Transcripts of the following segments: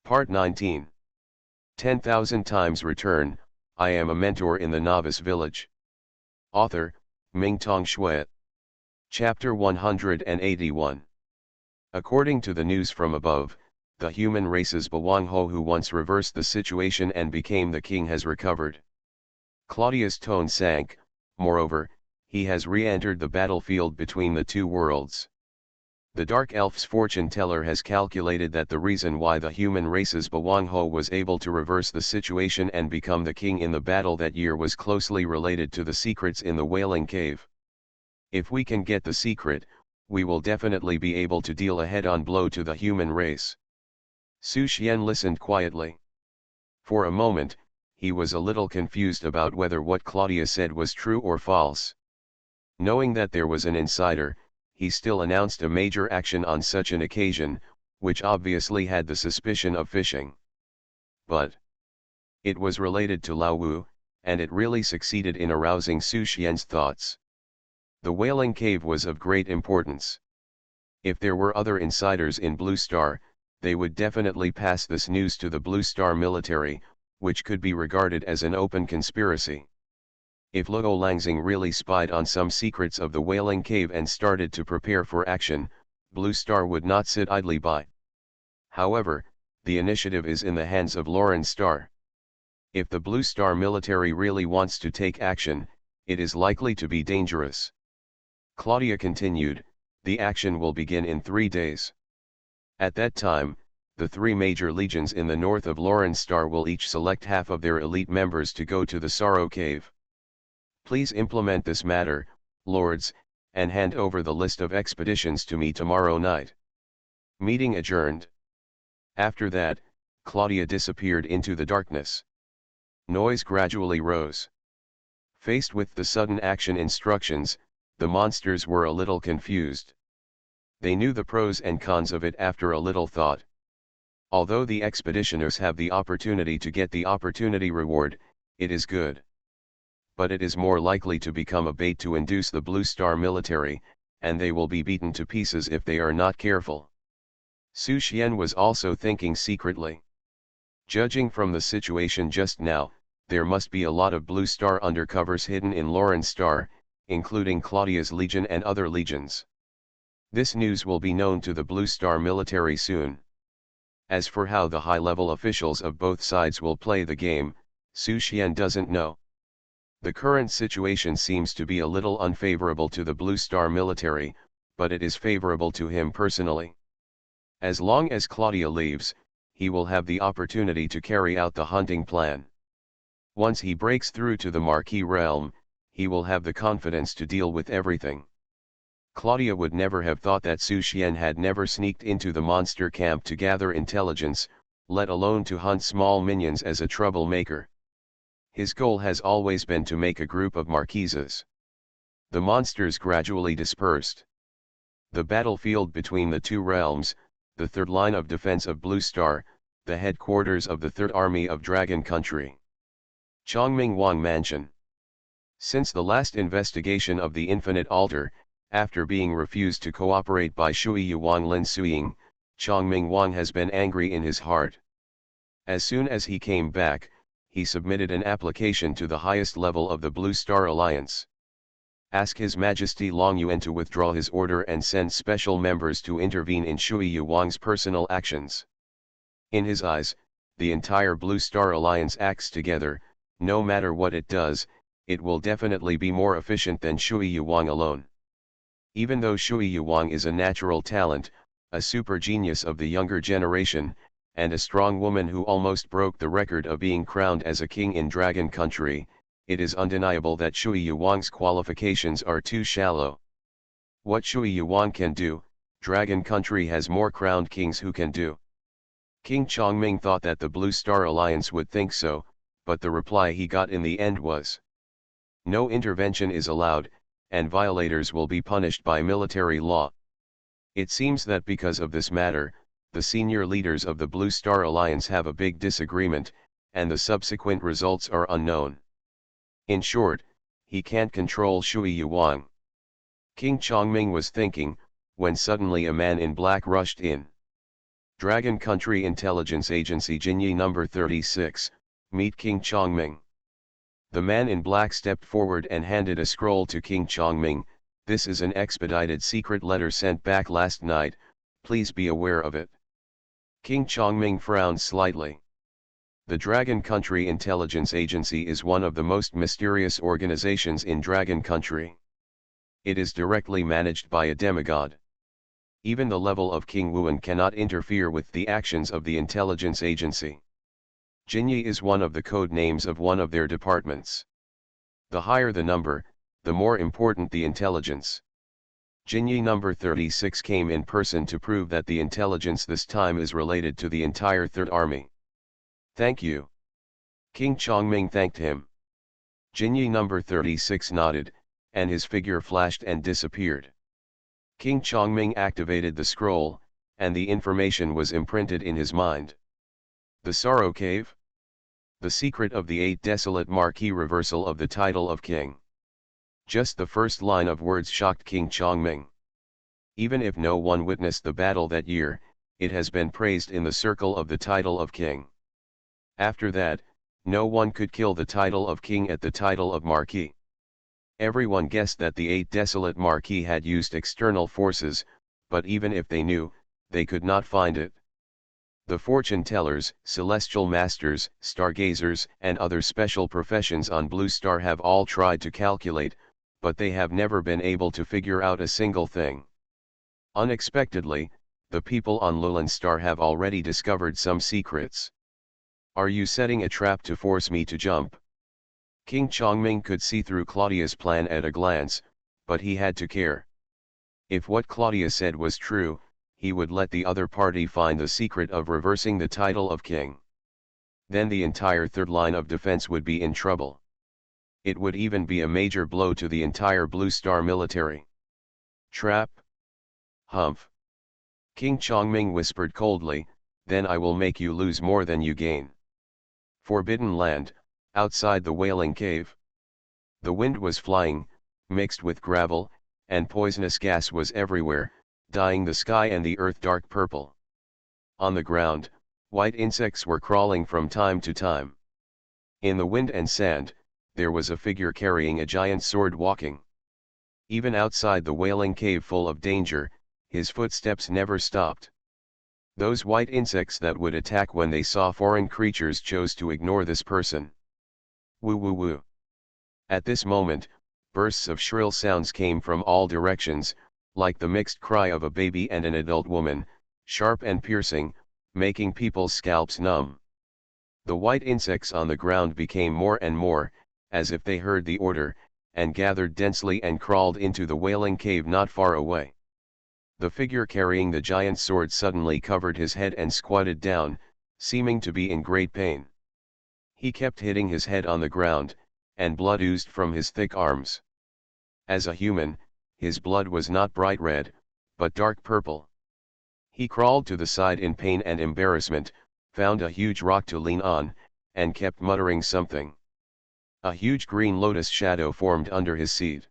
Part 19. 10,000 times return. I am a mentor in the Novice Village. Author, Mingtong Shui. Chapter 181. According to the news from above, the human race's Bawang Ho who once reversed the situation and became the king has recovered. Claudia's tone sank. Moreover, he has re-entered the battlefield between the two worlds. The Dark Elf's fortune teller has calculated that the reason why the human race's Bawang Ho was able to reverse the situation and become the king in the battle that year was closely related to the secrets in the Wailing Cave. If we can get the secret, we will definitely be able to deal a head-on blow to the human race. Su Xian listened quietly. For a moment, he was a little confused about whether what Claudia said was true or false. Knowing that there was an insider, he still announced a major action on such an occasion, which obviously had the suspicion of phishing. But it was related to Lao Wu, and it really succeeded in arousing Su Xian's thoughts. The Wailing Cave was of great importance. If there were other insiders in Blue Star, they would definitely pass this news to the Blue Star military, which could be regarded as an open conspiracy. If Luo Langxing really spied on some secrets of the Wailing Cave and started to prepare for action, Blue Star would not sit idly by. However, the initiative is in the hands of Lauren Star. If the Blue Star military really wants to take action, it is likely to be dangerous. Claudia continued, the action will begin in 3 days. At that time, the 3 major legions in the north of Lauren Star will each select half of their elite members to go to the Sorrow Cave. Please implement this matter, lords, and hand over the list of expeditions to me tomorrow night. Meeting adjourned. After that, Claudia disappeared into the darkness. Noise gradually rose. Faced with the sudden action instructions, the monsters were a little confused. They knew the pros and cons of it after a little thought. Although the expeditioners have the opportunity to get the opportunity reward, it is good. But it is more likely to become a bait to induce the Blue Star military, and they will be beaten to pieces if they are not careful. Su Xian was also thinking secretly. Judging from the situation just now, there must be a lot of Blue Star undercovers hidden in Lauren Star, including Claudia's legion and other legions. This news will be known to the Blue Star military soon. As for how the high-level officials of both sides will play the game, Su Xian doesn't know. The current situation seems to be a little unfavorable to the Blue Star military, but it is favorable to him personally. As long as Claudia leaves, he will have the opportunity to carry out the hunting plan. Once he breaks through to the Marquis realm, he will have the confidence to deal with everything. Claudia would never have thought that Su Xian had never sneaked into the monster camp to gather intelligence, let alone to hunt small minions as a troublemaker. His goal has always been to make a group of marquises. The monsters gradually dispersed. The battlefield between the two realms, the third line of defense of Blue Star, the headquarters of the Third Army of Dragon Country. Chongming Wang Mansion. Since the last investigation of the Infinite Altar, after being refused to cooperate by Shui Yuang Lin Suiying, Chongming Wang has been angry in his heart. As soon as he came back, he submitted an application to the highest level of the Blue Star Alliance. Ask His Majesty Long Yuan to withdraw his order and send special members to intervene in Shui Yuang's personal actions. In his eyes, the entire Blue Star Alliance acts together. No matter what it does, it will definitely be more efficient than Shui Yuang alone. Even though Shui Yuang is a natural talent, a super genius of the younger generation, and a strong woman who almost broke the record of being crowned as a king in Dragon Country, it is undeniable that Shui Yuang's qualifications are too shallow. What Shui Yuang can do, Dragon Country has more crowned kings who can do. King Chongming thought that the Blue Star Alliance would think so, but the reply he got in the end was, no intervention is allowed, and violators will be punished by military law. It seems that because of this matter, the senior leaders of the Blue Star Alliance have a big disagreement, and the subsequent results are unknown. In short, he can't control Shui Yuang. King Chongming was thinking, when suddenly a man in black rushed in. Dragon Country Intelligence Agency Jinyi number 36, meet King Chongming. The man in black stepped forward and handed a scroll to King Chongming. This is an expedited secret letter sent back last night, please be aware of it. King Chongming frowned slightly. The Dragon Country Intelligence Agency is one of the most mysterious organizations in Dragon Country. It is directly managed by a demigod. Even the level of King Wuan cannot interfere with the actions of the intelligence agency. Jinyi is one of the code names of one of their departments. The higher the number, the more important the intelligence. Jinyi number 36 came in person to prove that the intelligence this time is related to the entire Third Army. Thank you. King Chongming thanked him. Jinyi number 36 nodded, and his figure flashed and disappeared. King Chongming activated the scroll, and the information was imprinted in his mind. The Sorrow Cave? The secret of the 8 desolate marquee reversal of the title of king. Just the first line of words shocked King Chongming. Even if no one witnessed the battle that year, it has been praised in the circle of the title of king. After that, no one could kill the title of king at the title of marquis. Everyone guessed that the 8 desolate marquee had used external forces, but even if they knew, they could not find it. The fortune tellers, celestial masters, stargazers, and other special professions on Blue Star have all tried to calculate, but they have never been able to figure out a single thing. Unexpectedly, the people on Lowland Star have already discovered some secrets. Are you setting a trap to force me to jump? King Chongming could see through Claudia's plan at a glance, but he had to care. If what Claudia said was true, he would let the other party find the secret of reversing the title of king. Then the entire third line of defense would be in trouble. It would even be a major blow to the entire Blue Star military. Trap? Humph. King Chongming whispered coldly, then I will make you lose more than you gain. Forbidden land, outside the Wailing Cave. The wind was flying, mixed with gravel, and poisonous gas was everywhere, dyeing the sky and the earth dark purple. On the ground, white insects were crawling from time to time. In the wind and sand, there was a figure carrying a giant sword walking. Even outside the Wailing Cave full of danger, his footsteps never stopped. Those white insects that would attack when they saw foreign creatures chose to ignore this person. Woo woo woo. At this moment, bursts of shrill sounds came from all directions, like the mixed cry of a baby and an adult woman, sharp and piercing, making people's scalps numb. The white insects on the ground became more and more, as if they heard the order, and gathered densely and crawled into the Wailing Cave not far away. The figure carrying the giant sword suddenly covered his head and squatted down, seeming to be in great pain. He kept hitting his head on the ground, and blood oozed from his thick arms. As a human, his blood was not bright red, but dark purple. He crawled to the side in pain and embarrassment, found a huge rock to lean on, and kept muttering something. A huge green lotus shadow formed under his seat.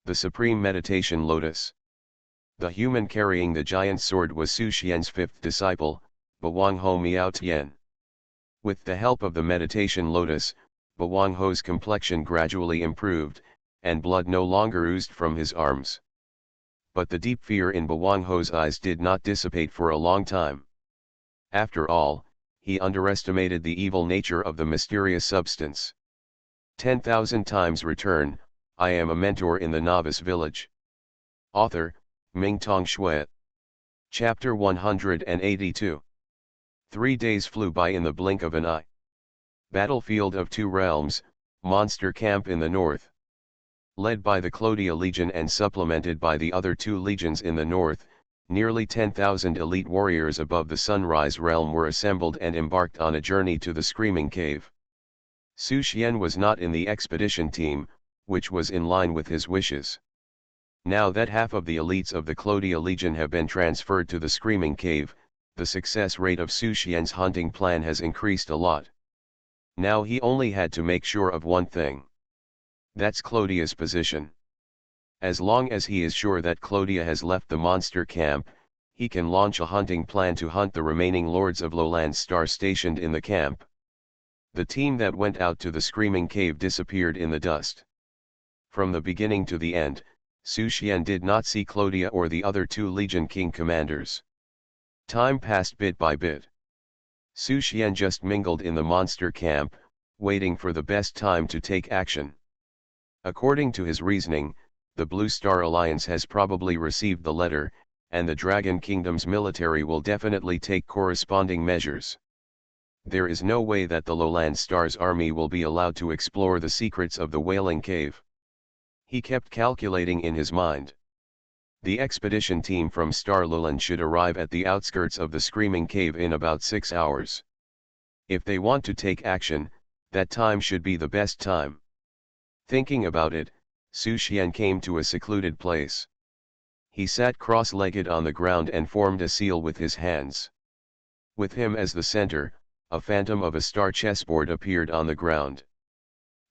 The Supreme Meditation Lotus. The human carrying the giant sword was Su Xian's fifth disciple, Bawang Ho Miao Tian. With the help of the meditation lotus, Bawang Ho's complexion gradually improved, and blood no longer oozed from his arms. But the deep fear in Bawang Ho's eyes did not dissipate for a long time. After all, he underestimated the evil nature of the mysterious substance. 10,000 times return, I am a mentor in the Novice Village. Author, Mingtong Shui. Chapter 182. 3 days flew by in the blink of an eye. Battlefield of Two Realms, Monster Camp in the north. Led by the Clodia Legion and supplemented by the other 2 legions in the north, nearly 10,000 elite warriors above the Sunrise Realm were assembled and embarked on a journey to the Screaming Cave. Su Xian was not in the expedition team, which was in line with his wishes. Now that half of the elites of the Clodia Legion have been transferred to the Screaming Cave, the success rate of Su Xian's hunting plan has increased a lot. Now he only had to make sure of one thing. That's Clodia's position. As long as he is sure that Clodia has left the monster camp, He can launch a hunting plan to hunt the remaining Lords of Lowland Star stationed in the camp. The team that went out to the Screaming Cave disappeared in the dust. From the beginning to the end, Su Xian did not see Clodia or the other two Legion King commanders. Time passed bit by bit. Su Xian just mingled in the monster camp, waiting for the best time to take action. According to his reasoning, the Blue Star Alliance has probably received the letter, and the Dragon Kingdom's military will definitely take corresponding measures. There is no way that the Lowland Star's army will be allowed to explore the secrets of the Wailing Cave. He kept calculating in his mind. The expedition team from Star Lowland should arrive at the outskirts of the Screaming Cave in about 6 hours. If they want to take action, that time should be the best time. Thinking about it, Su Xian came to a secluded place. He sat cross-legged on the ground and formed a seal with his hands. With him as the center, a phantom of a star chessboard appeared on the ground.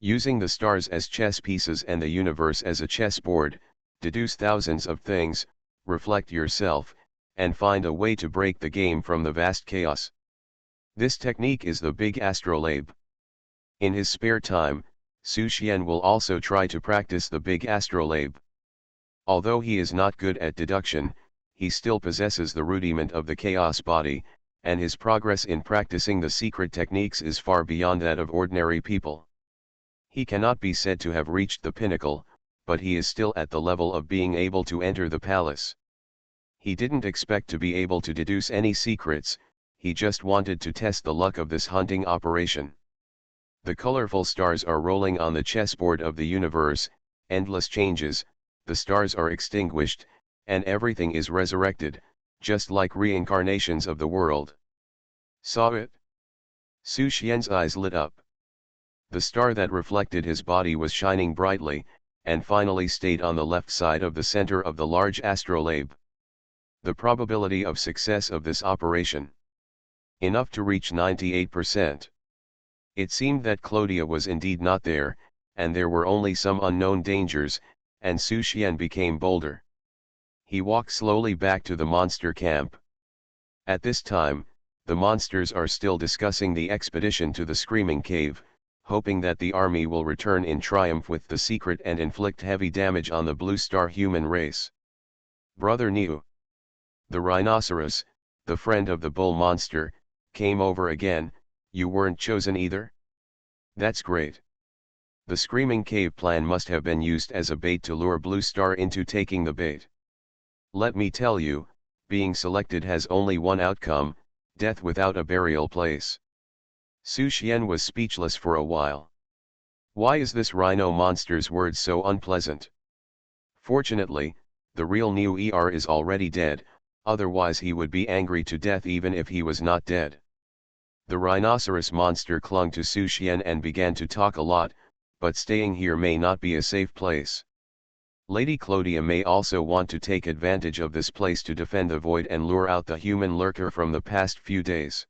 Using the stars as chess pieces and the universe as a chessboard, deduce thousands of things, reflect yourself, and find a way to break the game from the vast chaos. This technique is the big astrolabe. In his spare time, Su Xian will also try to practice the big astrolabe. Although he is not good at deduction, he still possesses the rudiment of the chaos body, and his progress in practicing the secret techniques is far beyond that of ordinary people. He cannot be said to have reached the pinnacle, but he is still at the level of being able to enter the palace. He didn't expect to be able to deduce any secrets, he just wanted to test the luck of this hunting operation. The colorful stars are rolling on the chessboard of the universe, endless changes, the stars are extinguished, and everything is resurrected, just like reincarnations of the world. Saw it? Su Xian's eyes lit up. The star that reflected his body was shining brightly, and finally stayed on the left side of the center of the large astrolabe. The probability of success of this operation. Enough to reach 98%. It seemed that Clodia was indeed not there, and there were only some unknown dangers, and Su Xian became bolder. He walked slowly back to the monster camp. At this time, the monsters are still discussing the expedition to the Screaming Cave, hoping that the army will return in triumph with the secret and inflict heavy damage on the Blue Star human race. Brother Niu. The rhinoceros, the friend of the bull monster, came over again. You weren't chosen either? That's great. The Screaming Cave plan must have been used as a bait to lure Blue Star into taking the bait. Let me tell you, being selected has only one outcome, death without a burial place. Su Xian was speechless for a while. Why is this rhino monster's words so unpleasant? Fortunately, the real Niu is already dead, otherwise he would be angry to death even if he was not dead. The rhinoceros monster clung to Su Xian and began to talk a lot, but staying here may not be a safe place. Lady Clodia may also want to take advantage of this place to defend the void and lure out the human lurker from the past few days.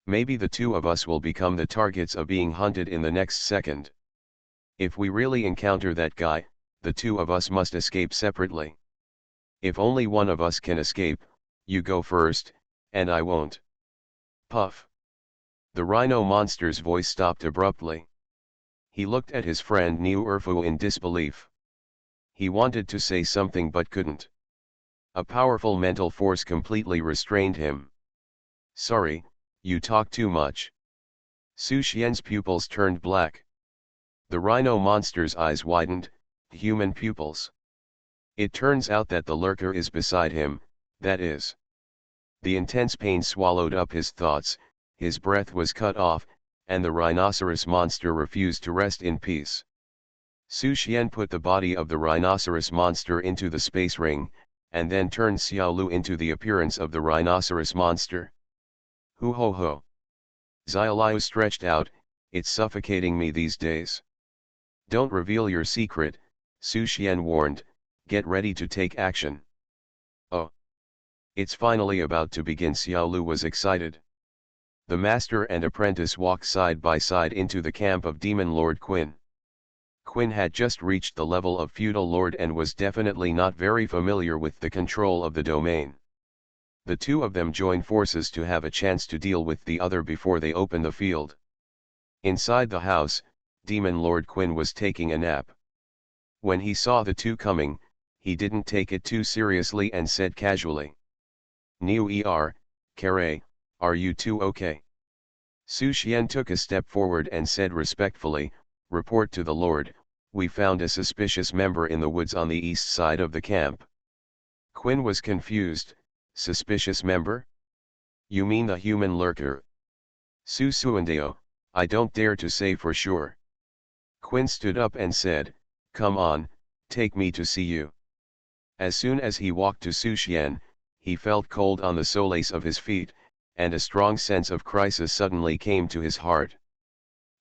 Maybe the two of us will become the targets of being hunted in the next second. If we really encounter that guy, the two of us must escape separately. If only one of us can escape, you go first, and I won't. Puff. The rhino monster's voice stopped abruptly. He looked at his friend Niu Erfu in disbelief. He wanted to say something but couldn't. A powerful mental force completely restrained him. Sorry, you talk too much. Su Xian's pupils turned black. The rhino monster's eyes widened. Human pupils. It turns out that the lurker is beside him, that is. The intense pain swallowed up his thoughts, his breath was cut off, and the rhinoceros monster refused to rest in peace. Su Xian put the body of the rhinoceros monster into the space ring, and then turned Xiao Lu into the appearance of the rhinoceros monster. Hu ho ho. Xiaoliu stretched out, it's suffocating me these days. Don't reveal your secret, Su Xian warned, get ready to take action. Oh. It's finally about to begin. Xiao Lu was excited. The master and apprentice walked side by side into the camp of Demon Lord Qin. Qin had just reached the level of feudal lord and was definitely not very familiar with the control of the domain. The two of them join forces to have a chance to deal with the other before they open the field. Inside the house, Demon Lord Quinn was taking a nap. When he saw the two coming, he didn't take it too seriously and said casually, "Niu Carre, are you two okay?" Su Xian took a step forward and said respectfully, "Report to the Lord, we found a suspicious member in the woods on the east side of the camp." Quinn was confused. "Suspicious member? You mean the human lurker?" "Su Suandeo, I don't dare to say for sure." Quinn stood up and said, "Come on, take me to see you." As soon as he walked to Su Xian, he felt cold on the soles of his feet, and a strong sense of crisis suddenly came to his heart.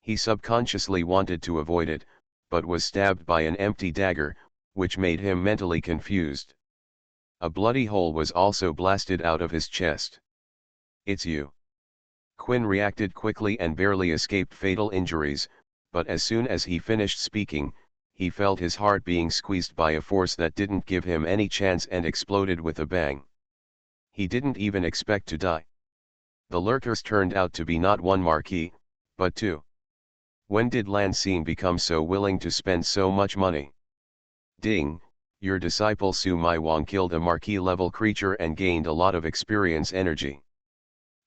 He subconsciously wanted to avoid it, but was stabbed by an empty dagger, which made him mentally confused. A bloody hole was also blasted out of his chest. "It's you." Quinn reacted quickly and barely escaped fatal injuries, but as soon as he finished speaking, he felt his heart being squeezed by a force that didn't give him any chance and exploded with a bang. He didn't even expect to die. The lurkers turned out to be not one marquis, but two. When did Lan Xing become so willing to spend so much money? Ding, your disciple Su Mai Wang killed a marquis-level creature and gained a lot of experience energy.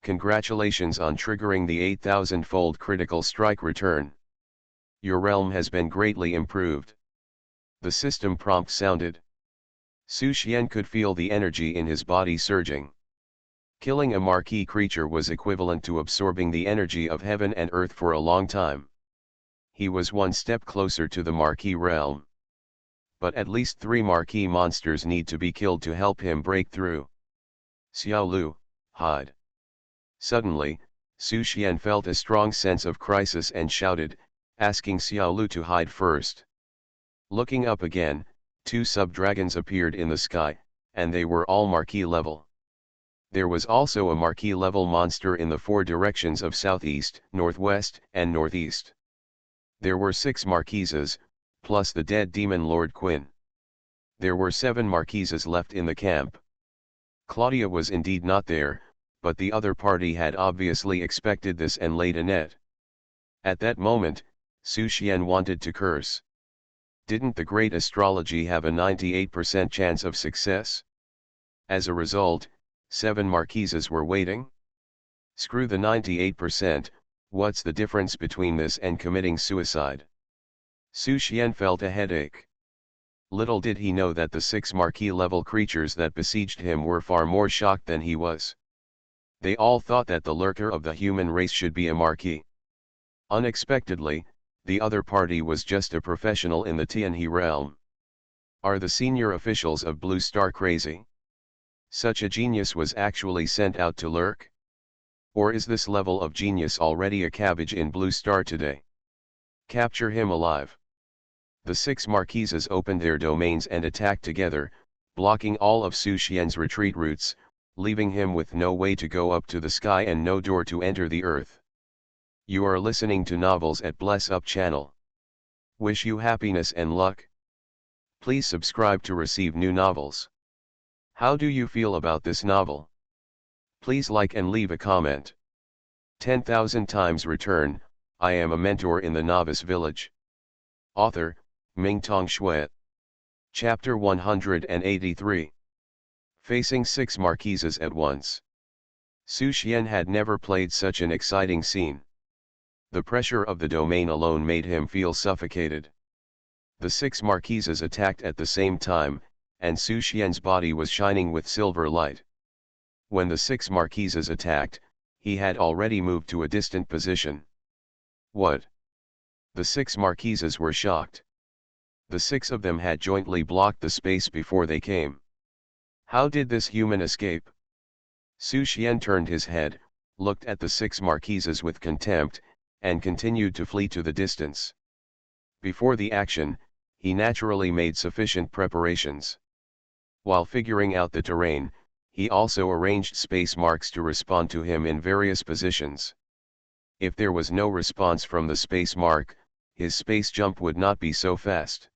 Congratulations on triggering the 8,000-fold critical strike return. Your realm has been greatly improved. The system prompt sounded. Su Xian could feel the energy in his body surging. Killing a marquis creature was equivalent to absorbing the energy of heaven and earth for a long time. He was one step closer to the marquis realm. But at least 3 marquis monsters need to be killed to help him break through. "Xiao Lu, hide." Suddenly, Su Xian felt a strong sense of crisis and shouted, asking Xiao Lu to hide first. Looking up again, 2 sub-dragons appeared in the sky, and they were all marquis level. There was also a marquis level monster in the 4 directions of southeast, northwest, and northeast. There were 6 marquises, plus the dead demon Lord Quinn. There were 7 marquises left in the camp. Claudia was indeed not there, but the other party had obviously expected this and laid a net. At that moment, Su Xian wanted to curse. Didn't the great astrology have a 98% chance of success? As a result, 7 marquises were waiting? Screw the 98%, what's the difference between this and committing suicide? Su Xian felt a headache. Little did he know that the 6 marquis-level creatures that besieged him were far more shocked than he was. They all thought that the lurker of the human race should be a marquis. Unexpectedly, the other party was just a professional in the Tianhe realm. Are the senior officials of Blue Star crazy? Such a genius was actually sent out to lurk? Or is this level of genius already a cabbage in Blue Star today? Capture him alive. The 6 marquises opened their domains and attacked together, blocking all of Su Xian's retreat routes, leaving him with no way to go up to the sky and no door to enter the earth. You are listening to Novels at Bless Up channel. Wish you happiness and luck. Please subscribe to receive new novels. How do you feel about this novel? Please like and leave a comment. 10,000 times return, I am a mentor in the Novice Village. Author, Mingtong Shui. Chapter 183. Facing 6 marquises at once. Su Xian had never played such an exciting scene. The pressure of the domain alone made him feel suffocated. The 6 marquises attacked at the same time, and Su Xian's body was shining with silver light. When the 6 marquises attacked, he had already moved to a distant position. What? The 6 marquises were shocked. The 6 of them had jointly blocked the space before they came. How did this human escape? Su Xian turned his head, looked at the 6 marquises with contempt, and continued to flee to the distance. Before the action, he naturally made sufficient preparations. While figuring out the terrain, he also arranged space marks to respond to him in various positions. If there was no response from the space mark, his space jump would not be so fast.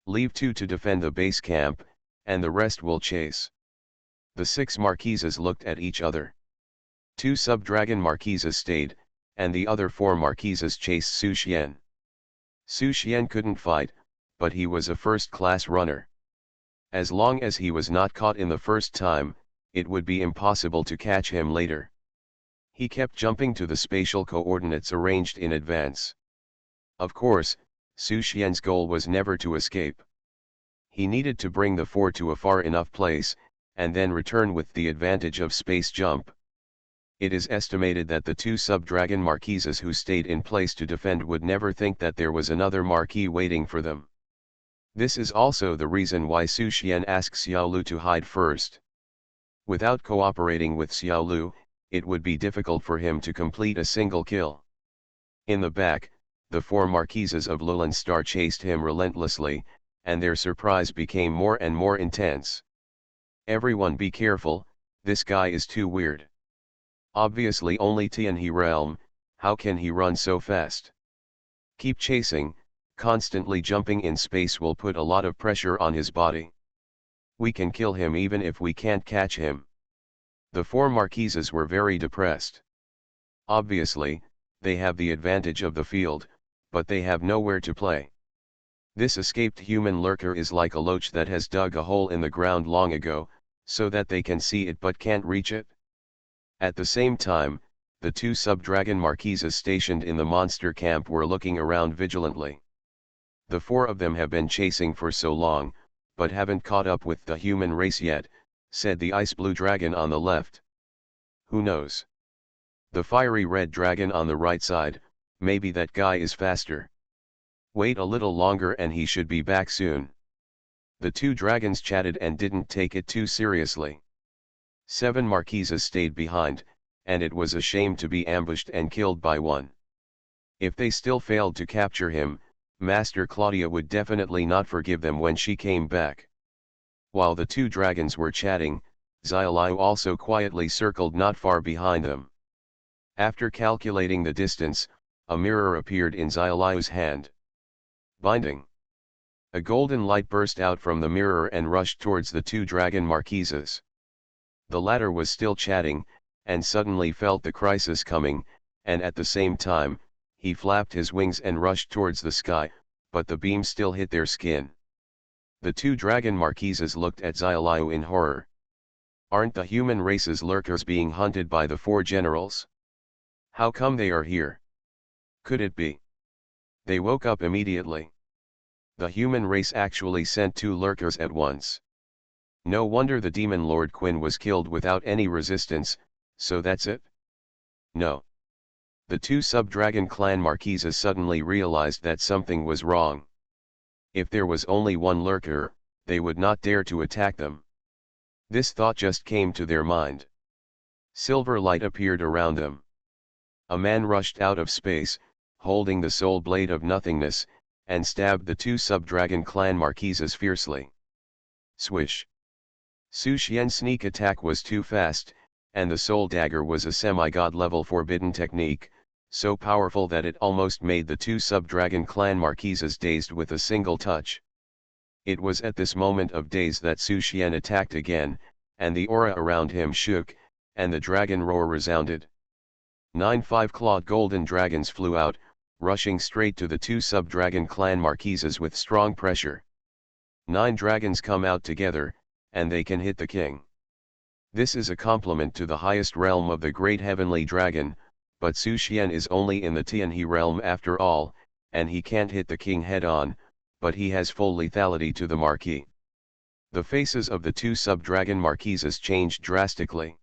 Leave 2 to defend the base camp, and the rest will chase. The 6 marquises looked at each other. 2 sub-dragon marquises stayed, and the other 4 marquises chased Su Xian. Su Xian couldn't fight, but he was a first-class runner. As long as he was not caught in the first time, it would be impossible to catch him later. He kept jumping to the spatial coordinates arranged in advance. Of course, Su Xian's goal was never to escape. He needed to bring the 4 to a far enough place, and then return with the advantage of space jump. It is estimated that the 2 sub-dragon marquises who stayed in place to defend would never think that there was another marquis waiting for them. This is also the reason why Su Xian asked Xiaolu to hide first. Without cooperating with Xiaolu, it would be difficult for him to complete a single kill. In the back, the 4 marquises of Lowland Star chased him relentlessly, and their surprise became more and more intense. Everyone be careful, this guy is too weird. Obviously only Tianhe realm, how can he run so fast? Keep chasing, constantly jumping in space will put a lot of pressure on his body. We can kill him even if we can't catch him. The 4 marquises were very depressed. Obviously, they have the advantage of the field, but they have nowhere to play. This escaped human lurker is like a loach that has dug a hole in the ground long ago, so that they can see it but can't reach it. At the same time, the 2 sub-dragon marquises stationed in the monster camp were looking around vigilantly. The 4 of them have been chasing for so long, but haven't caught up with the human race yet, said the ice blue dragon on the left. Who knows? The fiery red dragon on the right side, maybe that guy is faster. Wait a little longer and he should be back soon. The 2 dragons chatted and didn't take it too seriously. 7 marquises stayed behind, and it was a shame to be ambushed and killed by one. If they still failed to capture him, Master Claudia would definitely not forgive them when she came back. While the 2 dragons were chatting, Xiaoliu also quietly circled not far behind them. After calculating the distance, a mirror appeared in Xiaoliu's hand. Binding. A golden light burst out from the mirror and rushed towards the 2 dragon marquises. The latter was still chatting, and suddenly felt the crisis coming, and at the same time, he flapped his wings and rushed towards the sky, but the beam still hit their skin. The 2 dragon marquises looked at Xiaoliu in horror. Aren't the human race's lurkers being hunted by the 4 generals? How come they are here? Could it be? They woke up immediately. The human race actually sent 2 lurkers at once. No wonder the demon lord Quinn was killed without any resistance, so that's it? No. The 2 sub-dragon clan marquises suddenly realized that something was wrong. If there was only one lurker, they would not dare to attack them. This thought just came to their mind. Silver light appeared around them. A man rushed out of space, holding the soul blade of nothingness, and stabbed the 2 sub-dragon clan marquises fiercely. Swish! Su Xian's sneak attack was too fast, and the soul dagger was a semi-god level forbidden technique, so powerful that it almost made the 2 sub-dragon clan marquises dazed with a single touch. It was at this moment of daze that Su Xian attacked again, and the aura around him shook, and the dragon roar resounded. 9 5-clawed golden dragons flew out, rushing straight to the 2 sub-dragon clan marquises with strong pressure. 9 dragons come out together, and they can hit the king. This is a compliment to the highest realm of the great heavenly dragon, but Su Xian is only in the Tianhe realm after all, and he can't hit the king head-on, but he has full lethality to the marquis. The faces of the 2 sub-dragon marquises changed drastically.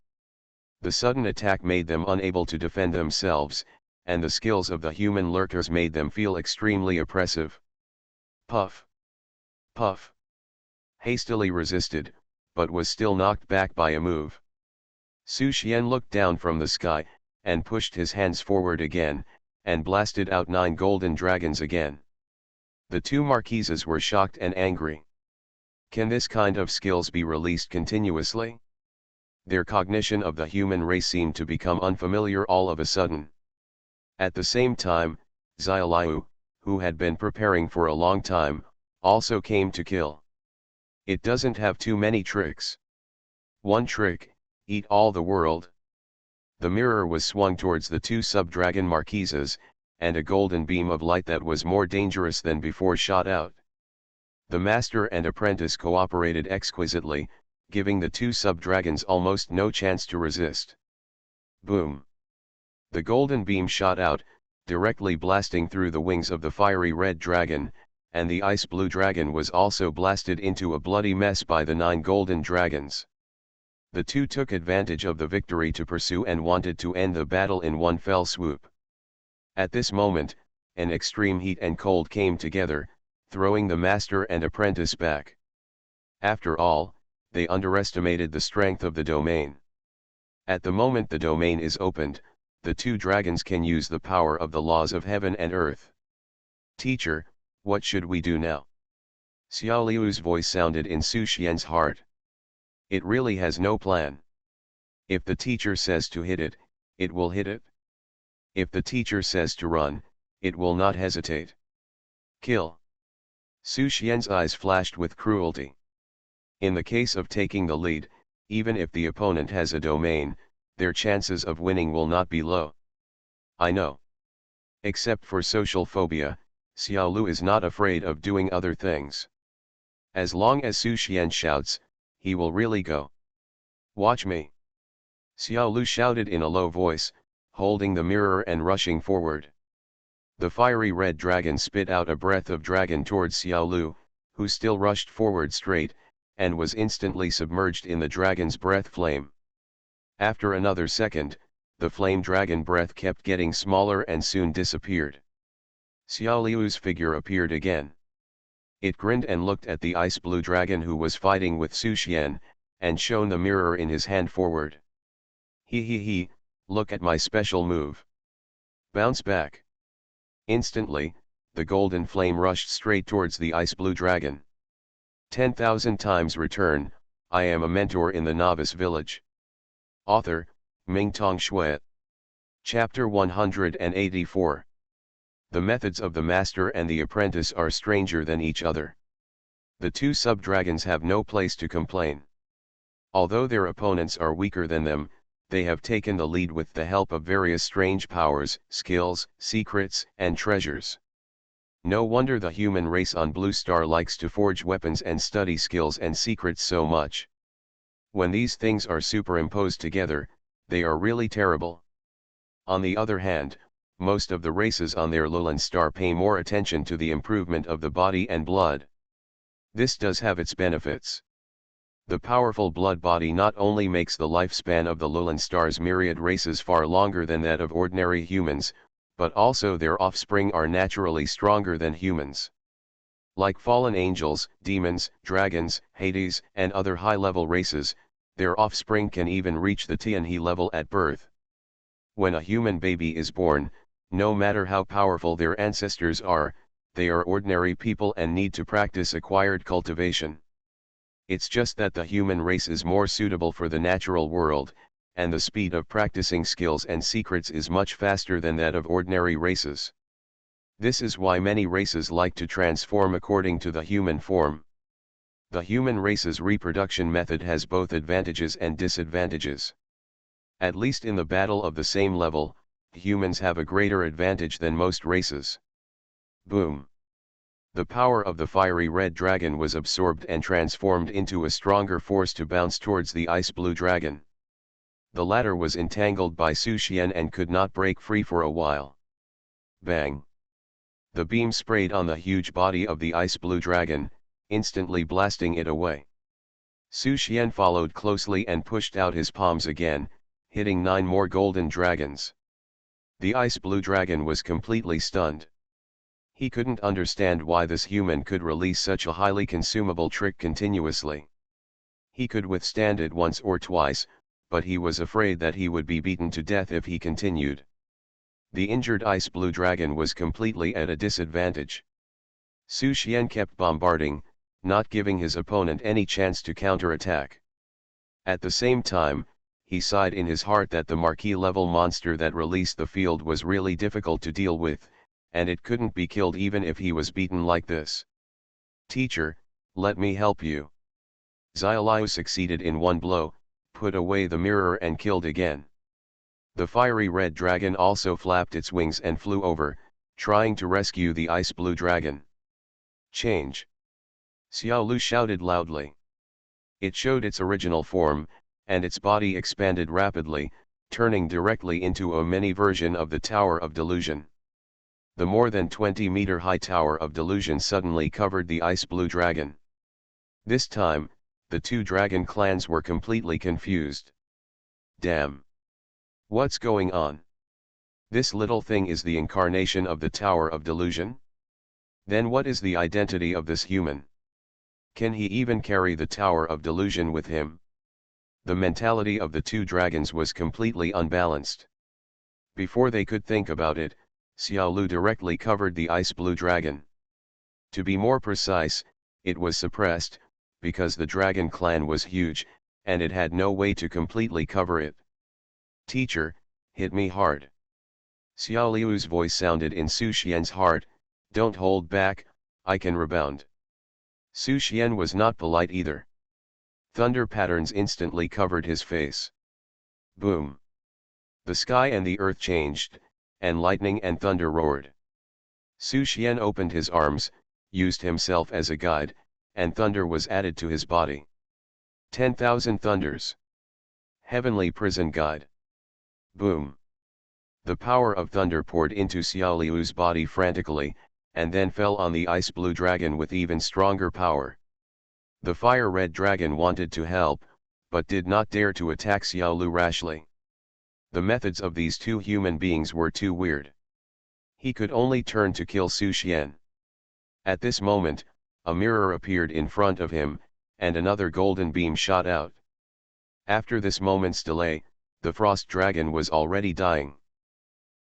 The sudden attack made them unable to defend themselves, and the skills of the human lurkers made them feel extremely oppressive. Puff! Puff! Hastily resisted, but was still knocked back by a move. Su Xian looked down from the sky, and pushed his hands forward again, and blasted out 9 golden dragons again. The 2 marquises were shocked and angry. Can this kind of skills be released continuously? Their cognition of the human race seemed to become unfamiliar all of a sudden. At the same time, Xiaoliu, who had been preparing for a long time, also came to kill. It doesn't have too many tricks. One trick, eat all the world. The mirror was swung towards the two sub-dragon marquises, and a golden beam of light that was more dangerous than before shot out. The master and apprentice cooperated exquisitely, giving the two sub-dragons almost no chance to resist. Boom! The golden beam shot out, directly blasting through the wings of the fiery red dragon, and the ice blue dragon was also blasted into a bloody mess by the 9 golden dragons. The two took advantage of the victory to pursue and wanted to end the battle in one fell swoop. At this moment, an extreme heat and cold came together, throwing the master and apprentice back. After all, they underestimated the strength of the domain. At the moment the domain is opened, the two dragons can use the power of the laws of heaven and earth. Teacher, what should we do now? Xiao Liu's voice sounded in Su Xian's heart. It really has no plan. If the teacher says to hit it, it will hit it. If the teacher says to run, it will not hesitate. Kill. Su Xian's eyes flashed with cruelty. In the case of taking the lead, even if the opponent has a domain, their chances of winning will not be low. I know. Except for social phobia, Xiao Lu is not afraid of doing other things. As long as Su Xian shouts, he will really go. Watch me. Xiao Lu shouted in a low voice, holding the mirror and rushing forward. The fiery red dragon spit out a breath of dragon towards Xiao Lu, who still rushed forward straight, and was instantly submerged in the dragon's breath flame. After another second, the flame dragon breath kept getting smaller and soon disappeared. Xiao Liu's figure appeared again. It grinned and looked at the ice blue dragon who was fighting with Su Xian, and shone the mirror in his hand forward. He, look at my special move. Bounce back. Instantly, the golden flame rushed straight towards the ice blue dragon. 10,000 times return, I am a mentor in the Novice Village. Author, Mingtong Shui. Chapter 184. The methods of the master and the apprentice are stranger than each other. The two sub-dragons have no place to complain. Although their opponents are weaker than them, they have taken the lead with the help of various strange powers, skills, secrets, and treasures. No wonder the human race on Blue Star likes to forge weapons and study skills and secrets so much. When these things are superimposed together, they are really terrible. On the other hand, most of the races on their Lulan star pay more attention to the improvement of the body and blood. This does have its benefits. The powerful blood body not only makes the lifespan of the Lulan star's myriad races far longer than that of ordinary humans, but also their offspring are naturally stronger than humans. Like fallen angels, demons, dragons, Hades, and other high-level races, their offspring can even reach the Tianhe level at birth. When a human baby is born, no matter how powerful their ancestors are, they are ordinary people and need to practice acquired cultivation. It's just that the human race is more suitable for the natural world, and the speed of practicing skills and secrets is much faster than that of ordinary races. This is why many races like to transform according to the human form. The human race's reproduction method has both advantages and disadvantages. At least in the battle of the same level, humans have a greater advantage than most races. Boom! The power of the fiery red dragon was absorbed and transformed into a stronger force to bounce towards the ice blue dragon. The latter was entangled by Su Xian and could not break free for a while. Bang! The beam sprayed on the huge body of the ice blue dragon, instantly blasting it away. Su Xian followed closely and pushed out his palms again, hitting 9 more golden dragons. The ice blue dragon was completely stunned. He couldn't understand why this human could release such a highly consumable trick continuously. He could withstand it once or twice, but he was afraid that he would be beaten to death if he continued. The injured ice blue dragon was completely at a disadvantage. Su Xian kept bombarding, not giving his opponent any chance to counterattack. At the same time, he sighed in his heart that the marquis-level monster that released the field was really difficult to deal with, and it couldn't be killed even if he was beaten like this. Teacher, let me help you. Xiao Liu succeeded in one blow, put away the mirror and killed again. The fiery red dragon also flapped its wings and flew over, trying to rescue the ice blue dragon. Change! Xiao Lu shouted loudly. It showed its original form, and its body expanded rapidly, turning directly into a mini version of the Tower of Delusion. The more than 20-meter high Tower of Delusion suddenly covered the ice blue dragon. This time, the two dragon clans were completely confused. Damn! What's going on? This little thing is the incarnation of the Tower of Delusion? Then what is the identity of this human? Can he even carry the Tower of Delusion with him? The mentality of the two dragons was completely unbalanced. Before they could think about it, Xiao Lu directly covered the ice blue dragon. To be more precise, it was suppressed, because the dragon clan was huge, and it had no way to completely cover it. Teacher, hit me hard. Xiao Liu's voice sounded in Su Xian's heart. Don't hold back, I can rebound. Su Xian was not polite either. Thunder patterns instantly covered his face. Boom! The sky and the earth changed, and lightning and thunder roared. Su Xian opened his arms, used himself as a guide, and thunder was added to his body. 10,000 thunders. Heavenly prison guide. Boom! The power of thunder poured into Xiao Liu's body frantically, and then fell on the ice blue dragon with even stronger power. The fire red dragon wanted to help, but did not dare to attack Xiao Lu rashly. The methods of these two human beings were too weird. He could only turn to kill Su Xian. At this moment, a mirror appeared in front of him, and another golden beam shot out. After this moment's delay, the frost dragon was already dying.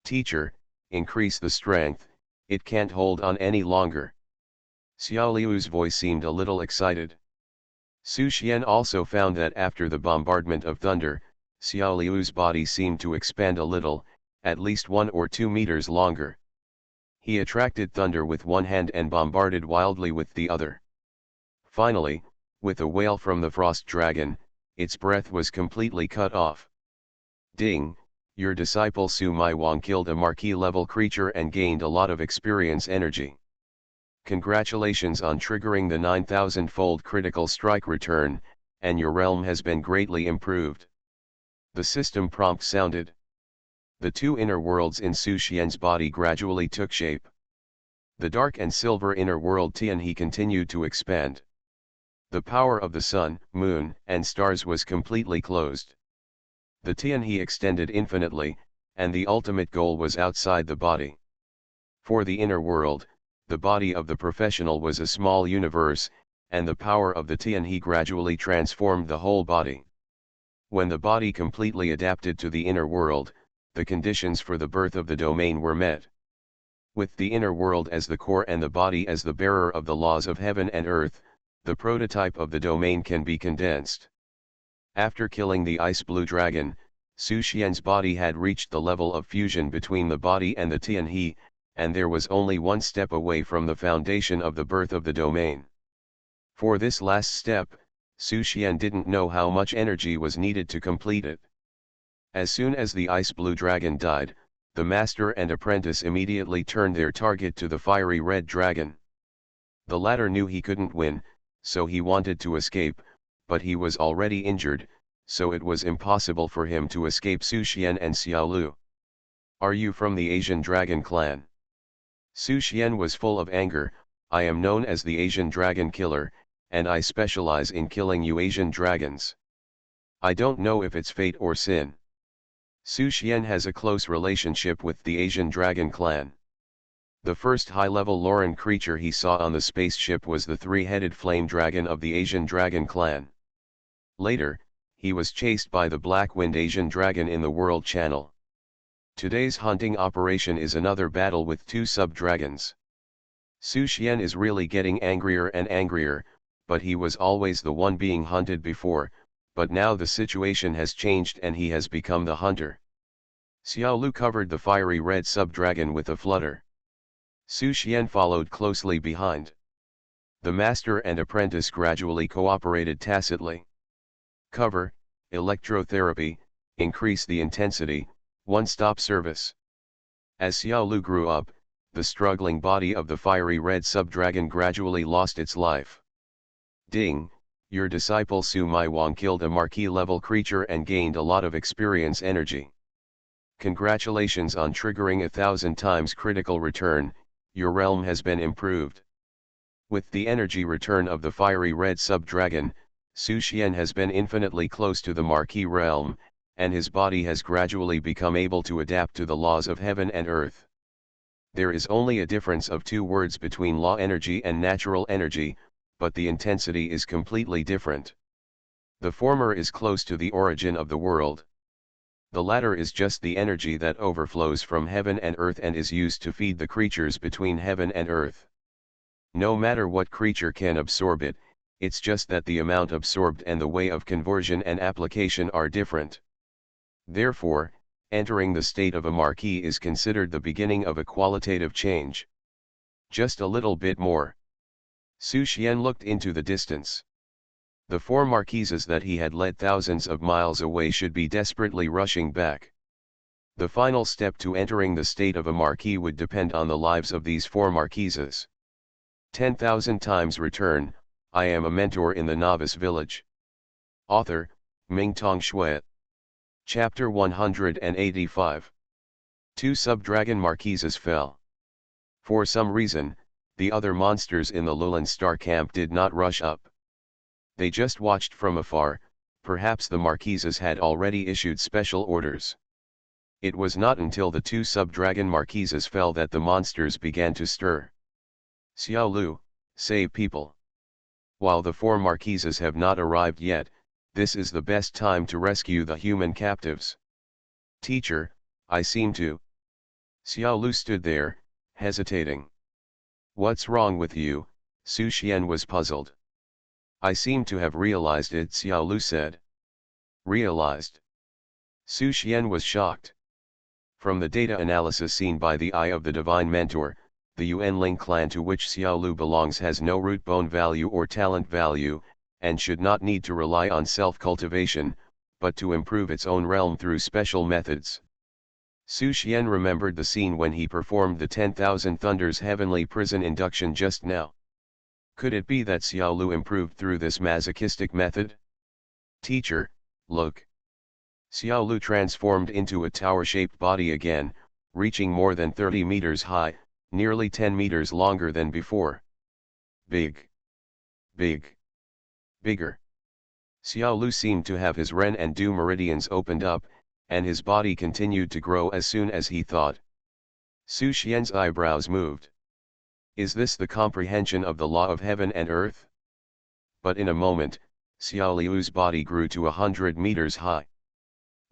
Teacher, increase the strength, it can't hold on any longer. Xiao Liu's voice seemed a little excited. Su Xian also found that after the bombardment of thunder, Xiao Liu's body seemed to expand a little, at least 1 or 2 meters longer. He attracted thunder with one hand and bombarded wildly with the other. Finally, with a wail from the frost dragon, its breath was completely cut off. Ding! Your disciple Su Mai Wang killed a marquee-level creature and gained a lot of experience energy. Congratulations on triggering the 9,000-fold critical strike return, and your realm has been greatly improved. The system prompt sounded. The two inner worlds in Su Xian's body gradually took shape. The dark and silver inner world Tianhe continued to expand. The power of the sun, moon, and stars was completely closed. The Tianhe extended infinitely, and the ultimate goal was outside the body. For the inner world, the body of the professional was a small universe, and the power of the Tianhe gradually transformed the whole body. When the body completely adapted to the inner world, the conditions for the birth of the domain were met. With the inner world as the core and the body as the bearer of the laws of heaven and earth, the prototype of the domain can be condensed. After killing the ice blue dragon, Su Xian's body had reached the level of fusion between the body and the Tianhe, and there was only one step away from the foundation of the birth of the domain. For this last step, Su Xian didn't know how much energy was needed to complete it. As soon as the ice blue dragon died, the master and apprentice immediately turned their target to the fiery red dragon. The latter knew he couldn't win, so he wanted to escape, but he was already injured, so it was impossible for him to escape Su Xian and Xiao Lu. Are you from the Asian Dragon clan? Su Xian was full of anger. I am known as the Asian Dragon Killer, and I specialize in killing you Asian dragons. I don't know if it's fate or sin. Su Xian has a close relationship with the Asian Dragon clan. The first high-level Lauren creature he saw on the spaceship was the three-headed flame dragon of the Asian Dragon clan. Later, he was chased by the black-winged Asian dragon in the World Channel. Today's hunting operation is another battle with two sub-dragons. Su Xian is really getting angrier and angrier, but he was always the one being hunted before, but now the situation has changed and he has become the hunter. Xiao Lu covered the fiery red sub-dragon with a flutter. Su Xian followed closely behind. The master and apprentice gradually cooperated tacitly. Cover, Electrotherapy, increase the intensity, one-stop service. As Xiao Lu grew up, the struggling body of the fiery red sub-dragon gradually lost its life. Ding, your disciple Su Mai Wang killed a marquee-level creature and gained a lot of experience energy. Congratulations on triggering 1,000 times critical return, your realm has been improved. With the energy return of the fiery red sub-dragon, Su Xian has been infinitely close to the marquee realm, and his body has gradually become able to adapt to the laws of heaven and earth. There is only a difference of 2 words between law energy and natural energy, but the intensity is completely different. The former is close to the origin of the world. The latter is just the energy that overflows from heaven and earth and is used to feed the creatures between heaven and earth. No matter what creature can absorb it, it's just that the amount absorbed and the way of conversion and application are different. Therefore, entering the state of a marquee is considered the beginning of a qualitative change. Just a little bit more. Su Xian looked into the distance. The 4 marquises that he had led thousands of miles away should be desperately rushing back. The final step to entering the state of a marquee would depend on the lives of these 4 marquises. 10,000 times return, I am a mentor in the Novice Village. Author, Mingtong Shui. Chapter 185. 2 sub-dragon marquises fell. For some reason, the other monsters in the Lulan Star camp did not rush up. They just watched from afar, perhaps the marquises had already issued special orders. It was not until the 2 sub-dragon marquises fell that the monsters began to stir. Xiao Lu, save people. While the 4 marquises have not arrived yet, this is the best time to rescue the human captives. Teacher, I seem to. Xiao Lu stood there, hesitating. What's wrong with you? Su Xian was puzzled. I seem to have realized it, Xiao Lu said. Realized? Su Xian was shocked. From the data analysis seen by the eye of the Divine Mentor, the Yuanling clan to which Xiao Lu belongs has no root bone value or talent value, and should not need to rely on self-cultivation, but to improve its own realm through special methods. Su Xian remembered the scene when he performed the 10,000 Thunders heavenly prison induction just now. Could it be that Xiao Lu improved through this masochistic method? Teacher, look. Xiao Lu transformed into a tower-shaped body again, reaching more than 30 meters high, nearly 10 meters longer than before. Big. Big. Bigger. Xiao Lu seemed to have his Ren and Du meridians opened up, and his body continued to grow as soon as he thought. Su Xian's eyebrows moved. Is this the comprehension of the law of heaven and earth? But in a moment, Xiao Liu's body grew to 100 meters high.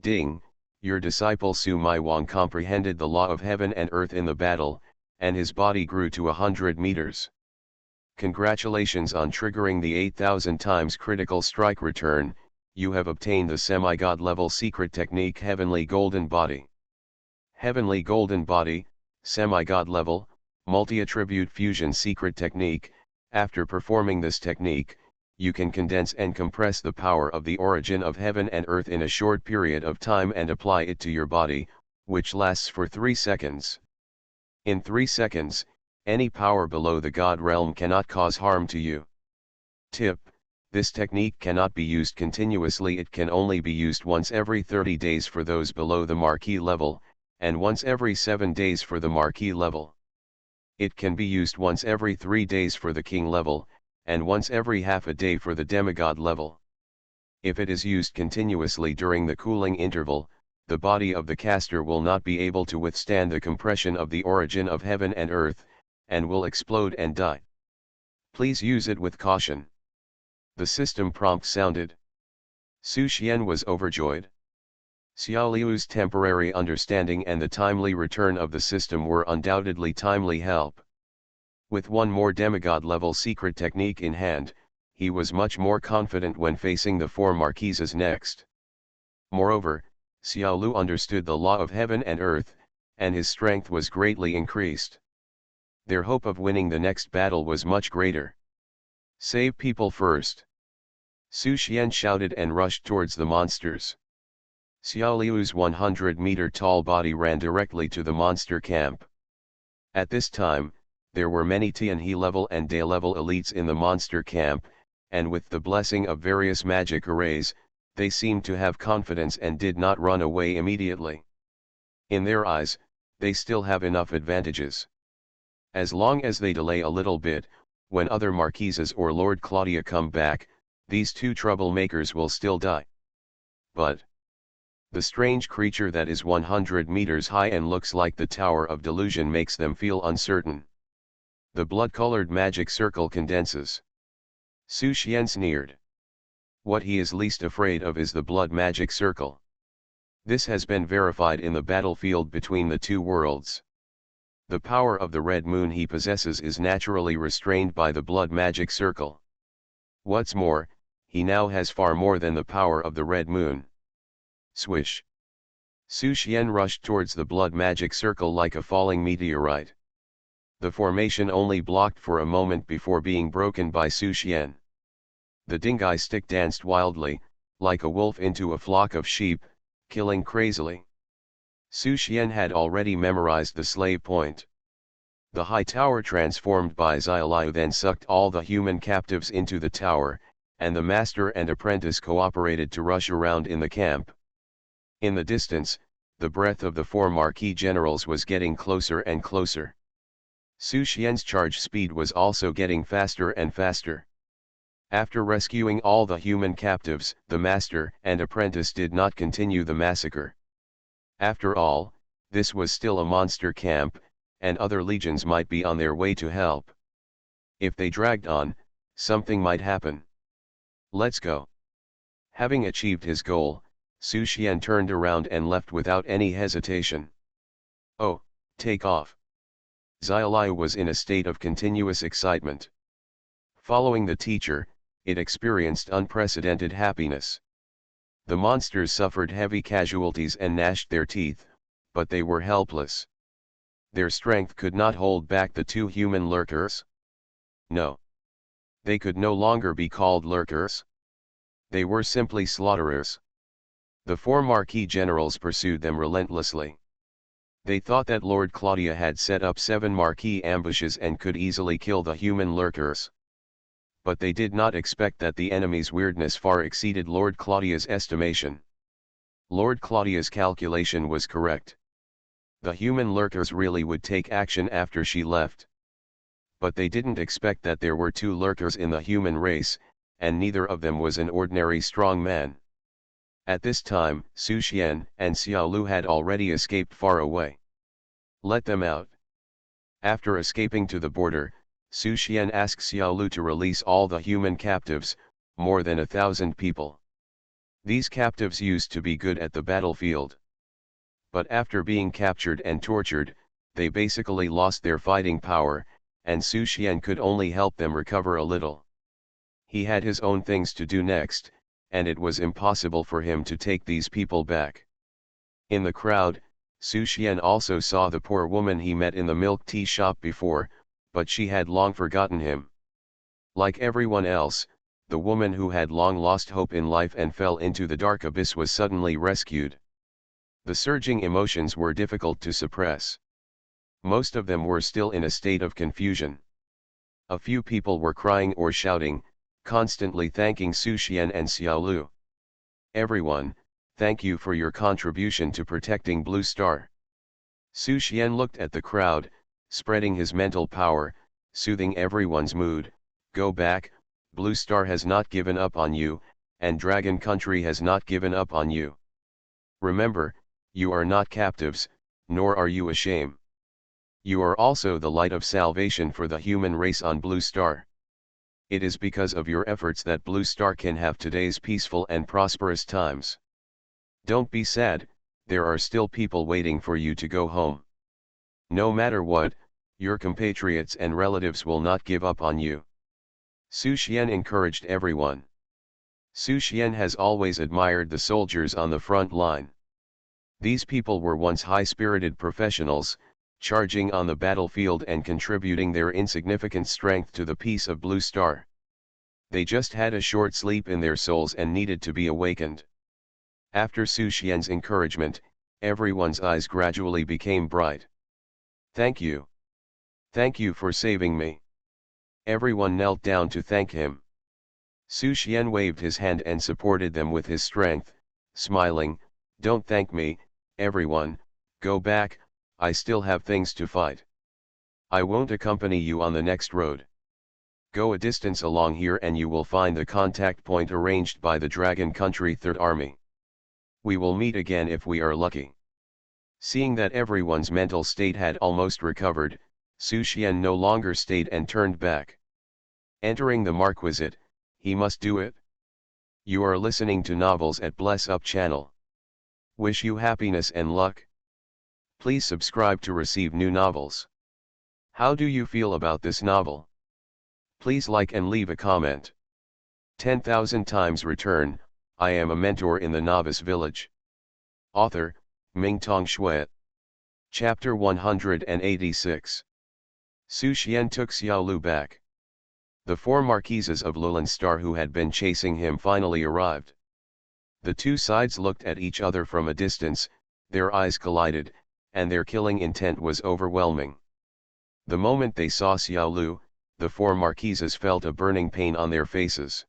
Ding, your disciple Su Mai Wang comprehended the law of heaven and earth in the battle, and his body grew to 100 meters. Congratulations on triggering the 8,000 times critical strike return, you have obtained the semi-god level secret technique Heavenly Golden Body. Heavenly Golden Body, semi-god level, multi-attribute fusion secret technique. After performing this technique, you can condense and compress the power of the origin of heaven and earth in a short period of time and apply it to your body, which lasts for 3 seconds. In 3 seconds, any power below the God realm cannot cause harm to you. Tip: this technique cannot be used continuously, it can only be used once every 30 days for those below the marquee level, and once every 7 days for the marquee level. It can be used once every 3 days for the king level, and once every half a day for the demigod level. If it is used continuously during the cooling interval, the body of the caster will not be able to withstand the compression of the origin of heaven and earth, and will explode and die. Please use it with caution. The system prompt sounded. Su Xian was overjoyed. Xiao Liu's temporary understanding and the timely return of the system were undoubtedly timely help. With one more demigod-level secret technique in hand, he was much more confident when facing the 4 marquises next. Moreover, Xiao Lu understood the law of heaven and earth, and his strength was greatly increased. Their hope of winning the next battle was much greater. Save people first. Su Xian shouted and rushed towards the monsters. Xiao Liu's 100-meter tall body ran directly to the monster camp. At this time, there were many Tianhe level and Day level elites in the monster camp, and with the blessing of various magic arrays, they seemed to have confidence and did not run away immediately. In their eyes, they still have enough advantages. As long as they delay a little bit, when other marquises or Lord Claudia come back, these two troublemakers will still die. But the strange creature that is 100 meters high and looks like the Tower of Delusion makes them feel uncertain. The blood-colored magic circle condenses. Su Xian sneered. What he is least afraid of is the blood magic circle. This has been verified in the battlefield between the two worlds. The power of the red moon he possesses is naturally restrained by the blood magic circle. What's more, he now has far more than the power of the red moon. Swish! Su Xian rushed towards the blood magic circle like a falling meteorite. The formation only blocked for a moment before being broken by Su Xian. The dingai stick danced wildly, like a wolf into a flock of sheep, killing crazily. Su Xian had already memorized the slay point. The high tower transformed by Xiaoliu then sucked all the human captives into the tower, and the master and apprentice cooperated to rush around in the camp. In the distance, the breath of the four marquis generals was getting closer and closer. Su Xian's charge speed was also getting faster and faster. After rescuing all the human captives, the master and apprentice did not continue the massacre. After all, this was still a monster camp, and other legions might be on their way to help. If they dragged on, something might happen. Let's go. Having achieved his goal, Su Xian turned around and left without any hesitation. Oh, take off. Xiaoliu was in a state of continuous excitement. Following the teacher, it experienced unprecedented happiness. The monsters suffered heavy casualties and gnashed their teeth, but they were helpless. Their strength could not hold back the two human lurkers. No. They could no longer be called lurkers. They were simply slaughterers. The four marquis generals pursued them relentlessly. They thought that Lord Claudia had set up 7 marquis ambushes and could easily kill the human lurkers. But they did not expect that the enemy's weirdness far exceeded Lord Claudia's estimation. Lord Claudia's calculation was correct. The human lurkers really would take action after she left. But they didn't expect that there were 2 lurkers in the human race, and neither of them was an ordinary strong man. At this time, Su Xian and Xiaoliu had already escaped far away. Let them out. After escaping to the border, Su Xian asked Xiaoliu to release all the human captives, more than 1,000 people. These captives used to be good at the battlefield. But after being captured and tortured, they basically lost their fighting power, and Su Xian could only help them recover a little. He had his own things to do next, and it was impossible for him to take these people back. In the crowd, Su Xian also saw the poor woman he met in the milk tea shop before, but she had long forgotten him. Like everyone else, the woman who had long lost hope in life and fell into the dark abyss was suddenly rescued. The surging emotions were difficult to suppress. Most of them were still in a state of confusion. A few people were crying or shouting, constantly thanking Su Xian and Xiaoliu. Everyone, thank you for your contribution to protecting Blue Star. Su Xian looked at the crowd, spreading his mental power, soothing everyone's mood. Go back, Blue Star has not given up on you, and Dragon Country has not given up on you. Remember, you are not captives, nor are you a shame. You are also the light of salvation for the human race on Blue Star. It is because of your efforts that Blue Star can have today's peaceful and prosperous times. Don't be sad, there are still people waiting for you to go home. No matter what, your compatriots and relatives will not give up on you. Su Xian encouraged everyone. Su Xian has always admired the soldiers on the front line. These people were once high-spirited professionals, charging on the battlefield and contributing their insignificant strength to the peace of Blue Star. They just had a short sleep in their souls and needed to be awakened. After Su Xian's encouragement, everyone's eyes gradually became bright. Thank you. Thank you for saving me. Everyone knelt down to thank him. Su Xian waved his hand and supported them with his strength, smiling, "Don't thank me, everyone, go back, I still have things to fight. I won't accompany you on the next road. Go a distance along here and you will find the contact point arranged by the Dragon Country Third Army. We will meet again if we are lucky." Seeing that everyone's mental state had almost recovered, Su Xian no longer stayed and turned back. Entering the marquisate, he must do it. You are listening to Novels at Bless Up channel. Wish you happiness and luck. Please subscribe to receive new novels. How do you feel about this novel? Please like and leave a comment. 10,000 times return, I am a mentor in the Novice Village. Author, Mingtong Shui. Chapter 186. Su Xian took Xiaolu back. The 4 marquises of Lulan Star who had been chasing him finally arrived. The two sides looked at each other from a distance, their eyes collided, and their killing intent was overwhelming. The moment they saw Xiaolu, the 4 marquises felt a burning pain on their faces.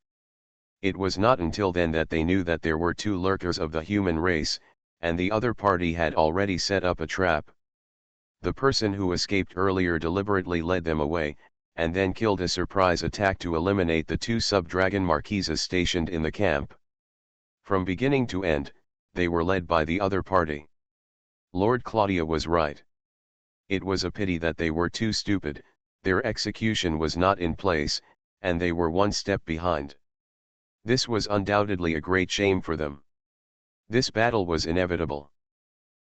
It was not until then that they knew that there were 2 lurkers of the human race, and the other party had already set up a trap. The person who escaped earlier deliberately led them away, and then killed a surprise attack to eliminate the 2 sub-dragon marquises stationed in the camp. From beginning to end, they were led by the other party. Lord Claudia was right. It was a pity that they were too stupid, their execution was not in place, and they were 1 step behind. This was undoubtedly a great shame for them. This battle was inevitable.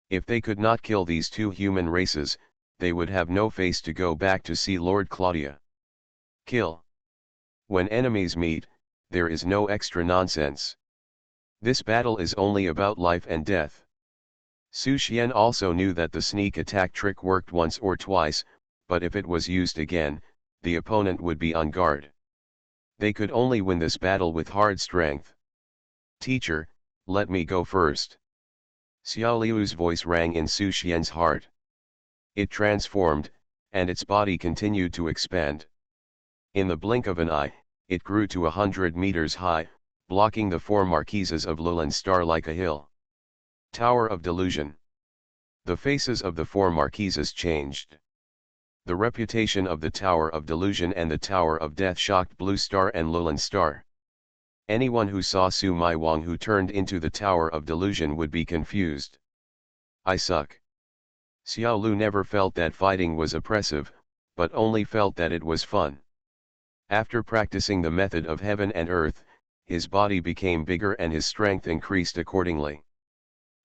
If they could not kill these 2 human races, they would have no face to go back to see Lord Claudia. Kill. When enemies meet, there is no extra nonsense. This battle is only about life and death. Su Xian also knew that the sneak attack trick worked once or twice, but if it was used again, the opponent would be on guard. They could only win this battle with hard strength. "Teacher, let me go first." Xiao Liu's voice rang in Su Xian's heart. It transformed, and its body continued to expand. In the blink of an eye, it grew to 100 meters high, blocking the 4 marquises of Lulan Star like a hill. Tower of Delusion. The faces of the 4 marquises changed. The reputation of the Tower of Delusion and the Tower of Death shocked Blue Star and Lulan Star. Anyone who saw Su Maiwang who turned into the Tower of Delusion would be confused. "I suck." Xiaolu never felt that fighting was oppressive, but only felt that it was fun. After practicing the method of heaven and earth, his body became bigger and his strength increased accordingly.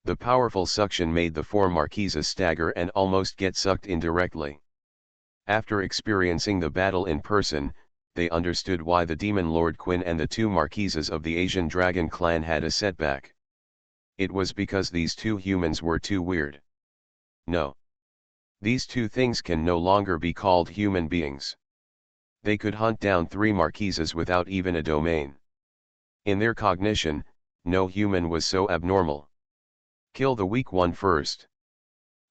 The powerful suction made the 4 marquises stagger and almost get sucked in directly. After experiencing the battle in person, they understood why the Demon Lord Qin and the 2 marquises of the Asian Dragon clan had a setback. It was because these 2 humans were too weird. No. These 2 things can no longer be called human beings. They could hunt down 3 marquises without even a domain. In their cognition, no human was so abnormal. Kill the weak one first.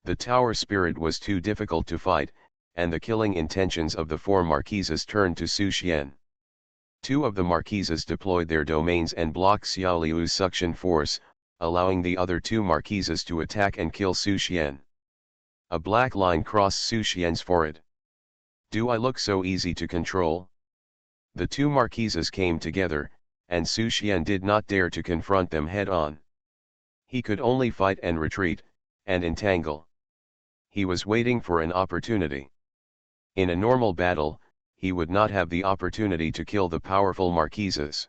The tower spirit was too difficult to fight, and the killing intentions of the 4 marquises turned to Su Xian. 2 of the marquises deployed their domains and blocked Xiao Liu's suction force, allowing the other 2 marquises to attack and kill Su Xian. A black line crossed Su Xian's forehead. "Do I look so easy to control?" The 2 marquises came together, and Su Xian did not dare to confront them head-on. He could only fight and retreat, and entangle. He was waiting for an opportunity. In a normal battle, he would not have the opportunity to kill the powerful marquises.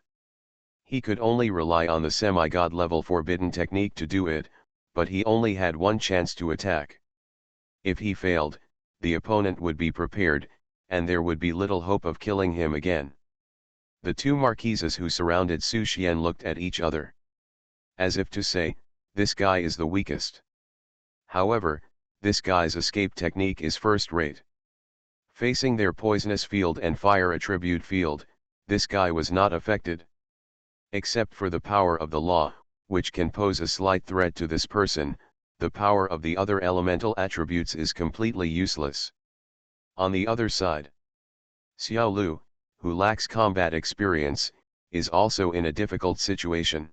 He could only rely on the semi-god level forbidden technique to do it, but he only had 1 chance to attack. If he failed, the opponent would be prepared, and there would be little hope of killing him again. The 2 marquises who surrounded Su Xian looked at each other. As if to say, this guy is the weakest. However, this guy's escape technique is first-rate. Facing their poisonous field and fire attribute field, This guy was not affected. Except for the power of the law, which can pose a slight threat to this person, the power of the other elemental attributes is completely useless. On the other side, Xiao Lu, who lacks combat experience, is also in a difficult situation.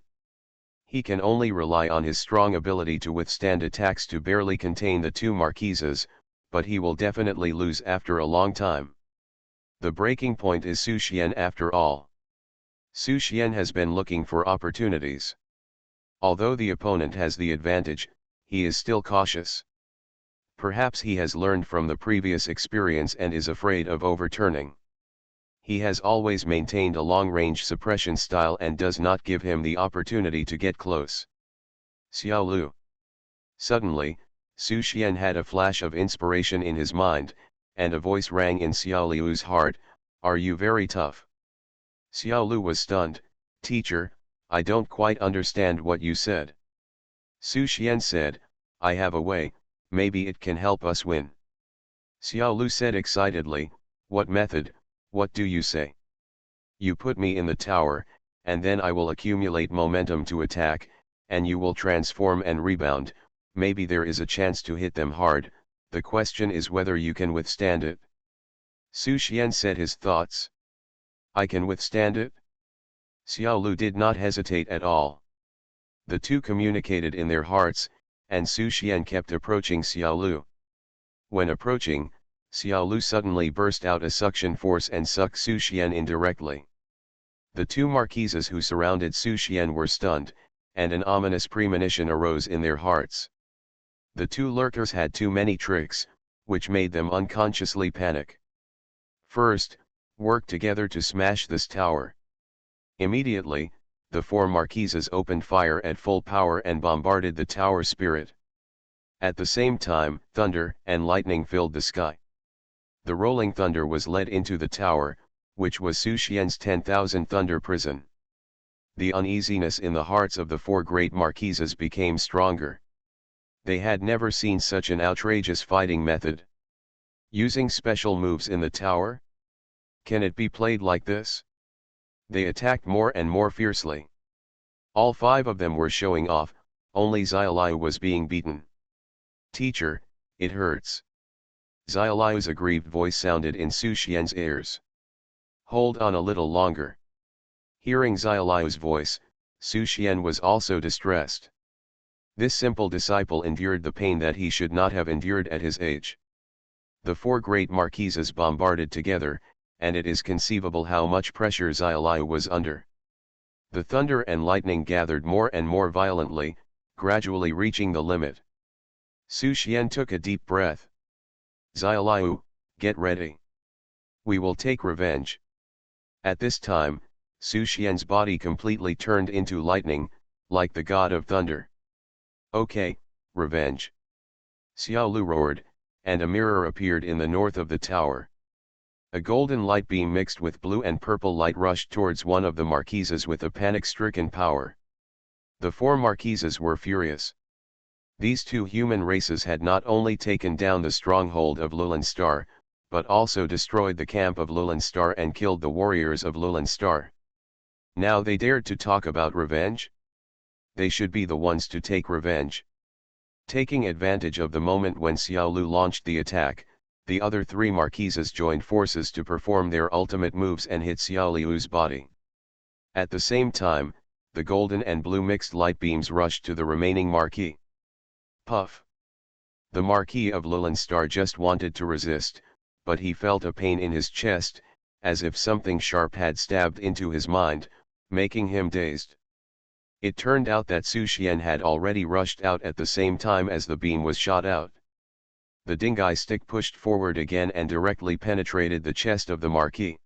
He can only rely on his strong ability to withstand attacks to barely contain the two marquises, but he will definitely lose after a long time. The breaking point is Su Xian after all. Su Xian has been looking for opportunities. Although the opponent has the advantage, he is still cautious. Perhaps he has learned from the previous experience and is afraid of overturning. He has always maintained a long-range suppression style and does not give him the opportunity to get close. Xiao Lu. Suddenly, Su Xian had a flash of inspiration in his mind, and a voice rang in Xiao Liu's heart, "Are you very tough?" Xiao Lu was stunned. "Teacher, I don't quite understand what you said." Su Xian said, "I have a way, maybe it can help us win." Xiao Lu said excitedly, "What method, what do you say?" "You put me in the tower, and then I will accumulate momentum to attack, and you will transform and rebound. Maybe there is a chance to hit them hard, the question is whether you can withstand it." Su Xian said his thoughts. "I can withstand it?" Xiao Lu did not hesitate at all. The two communicated in their hearts, and Su Xian kept approaching Xiao Lu. When approaching, Xiao Lu suddenly burst out a suction force and sucked Su Xian in directly. The two marquises who surrounded Su Xian were stunned, and an ominous premonition arose in their hearts. The two lurkers had too many tricks, which made them unconsciously panic. First, work together to smash this tower. Immediately, the four marquises opened fire at full power and bombarded the tower spirit. At the same time, thunder and lightning filled the sky. The rolling thunder was led into the tower, which was Su Xian's 10,000 thunder prison. The uneasiness in the hearts of the four great marquises became stronger. They had never seen such an outrageous fighting method. Using special moves in the tower? Can it be played like this? They attacked more and more fiercely. All five of them were showing off, only Xiaoliu was being beaten. "Teacher, it hurts." Xiaoliu's aggrieved voice sounded in Su Xian's ears. "Hold on a little longer." Hearing Xiaoliu's voice, Su Xian was also distressed. This simple disciple endured the pain that he should not have endured at his age. The four great marquises bombarded together, and it is conceivable how much pressure Xiaoliu was under. The thunder and lightning gathered more and more violently, gradually reaching the limit. Su Xian took a deep breath. "Xiaoliu, get ready. We will take revenge." At this time, Su Xian's body completely turned into lightning, like the god of thunder. "Okay, revenge." Xiao Lu roared, and a mirror appeared in the north of the tower. A golden light beam mixed with blue and purple light rushed towards one of the marquises with a panic-stricken power. The four marquises were furious. These two human races had not only taken down the stronghold of Lulan Star, but also destroyed the camp of Lulan Star and killed the warriors of Lulan Star. Now they dared to talk about revenge? They should be the ones to take revenge. Taking advantage of the moment when Xiao Lu launched the attack, the other three marquises joined forces to perform their ultimate moves and hit Xiao Liu's body. At the same time, the golden and blue mixed light beams rushed to the remaining marquis. Puff! The Marquis of Lulan Star just wanted to resist, but he felt a pain in his chest, as if something sharp had stabbed into his mind, making him dazed. It turned out that Su Xian had already rushed out at the same time as the beam was shot out. The Dingai stick pushed forward again and directly penetrated the chest of the Marquis.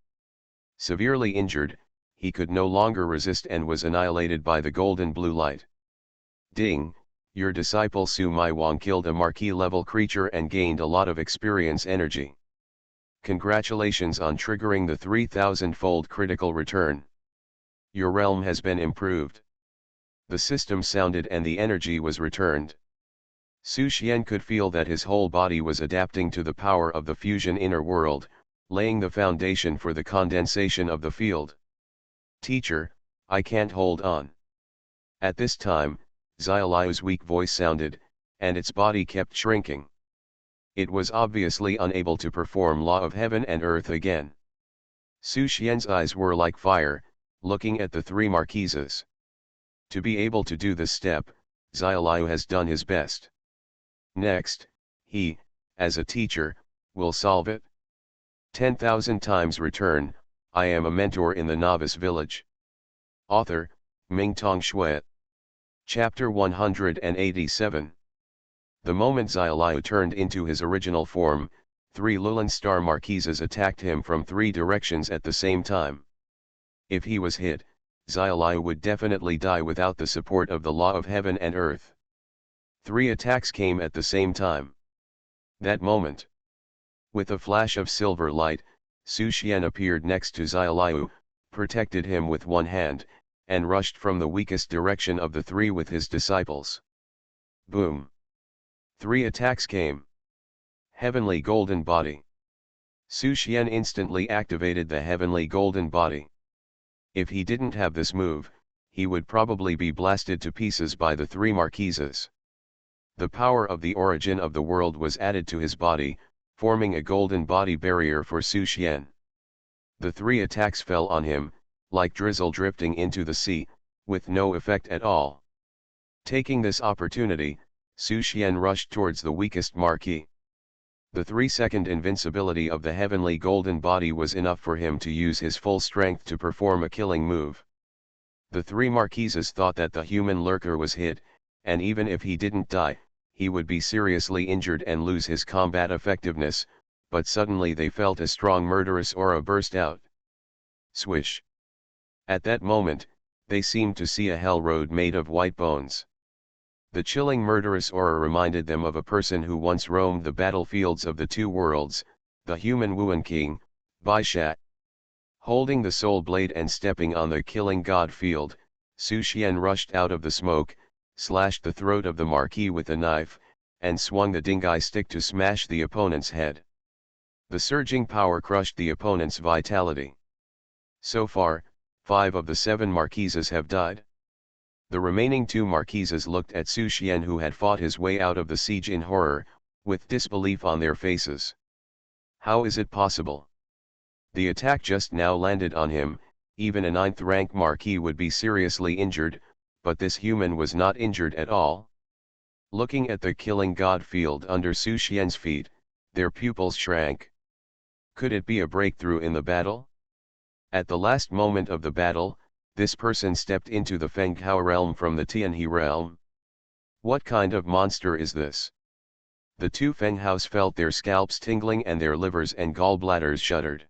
Severely injured, he could no longer resist and was annihilated by the golden blue light. Ding! Your disciple Su Maiwang killed a Marquis-level creature and gained a lot of experience energy. Congratulations on triggering the 3,000-fold critical return. Your realm has been improved. The system sounded and the energy was returned. Su Xian could feel that his whole body was adapting to the power of the fusion inner world, laying the foundation for the condensation of the field. Teacher, I can't hold on. At this time, Xiaoliu's weak voice sounded, and its body kept shrinking. It was obviously unable to perform law of heaven and earth again. Su Xian's eyes were like fire, looking at the three marquises. To be able to do this step, Xiaoliu has done his best. Next, he, as a teacher, will solve it. 10,000 times return. I am a mentor in the Novice Village. Author, Mingtong Shui. Chapter 187. The moment Xiaoliu turned into his original form, 3 Lulan Star Marquises attacked him from 3 directions at the same time. If he was hit, Xiaoliu would definitely die without the support of the law of heaven and earth. 3 attacks came at the same time. That moment. With a flash of silver light, Su Xian appeared next to Xiaoliu, protected him with one hand, and rushed from the weakest direction of the 3 with his disciples. Boom! 3 attacks came. Heavenly Golden Body. Su Xian instantly activated the Heavenly Golden Body. If he didn't have this move, he would probably be blasted to pieces by the 3 marquises. The power of the origin of the world was added to his body, forming a golden body barrier for Su Xian. The 3 attacks fell on him, like drizzle drifting into the sea, with no effect at all. Taking this opportunity, Su Xian rushed towards the weakest marquis. The 3-second invincibility of the heavenly golden body was enough for him to use his full strength to perform a killing move. The 3 marquises thought that the human lurker was hit, and even if he didn't die, he would be seriously injured and lose his combat effectiveness, but suddenly they felt a strong murderous aura burst out. Swish! At that moment, they seemed to see a hell road made of white bones. The chilling murderous aura reminded them of a person who once roamed the battlefields of the 2 worlds, the human Wuan King, Bai Sha. Holding the soul blade and stepping on the killing god field, Su Xian rushed out of the smoke, slashed the throat of the marquis with a knife, and swung the dingai stick to smash the opponent's head. The surging power crushed the opponent's vitality. So far, 5 of the 7 marquises have died. The remaining 2 marquises looked at Su Xian, who had fought his way out of the siege in horror, with disbelief on their faces. How is it possible? The attack just now landed on him. Even a 9th rank marquis would be seriously injured, but this human was not injured at all. Looking at the killing god field under Su Xian's feet, their pupils shrank. Could it be a breakthrough in the battle? At the last moment of the battle, this person stepped into the Fenghao realm from the Tianhe realm. What kind of monster is this? The 2 Fenghaos felt their scalps tingling and their livers and gallbladders shuddered.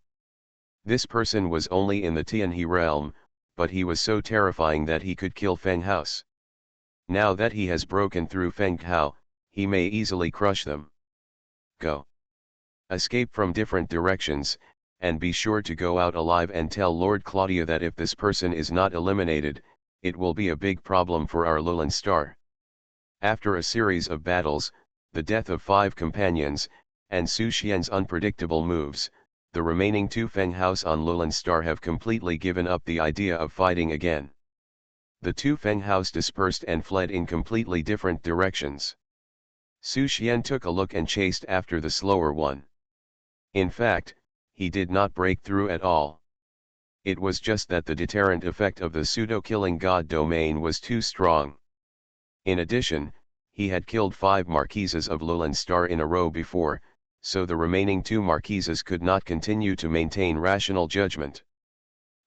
This person was only in the Tianhe realm, but he was so terrifying that he could kill Fenghaos. Now that he has broken through Fenghao, he may easily crush them. Go. Escape from different directions, and be sure to go out alive and tell Lord Claudia that if this person is not eliminated, it will be a big problem for our Lulan Star. After a series of battles, the death of 5 companions, and Su Xian's unpredictable moves, the remaining 2 Fenghaos on Lulan Star have completely given up the idea of fighting again. The 2 Fenghaos dispersed and fled in completely different directions. Su Xian took a look and chased after the slower one. In fact, he did not break through at all. It was just that the deterrent effect of the pseudo-killing god domain was too strong. In addition, he had killed 5 marquises of Lulan Star in a row before, so the remaining 2 marquises could not continue to maintain rational judgment.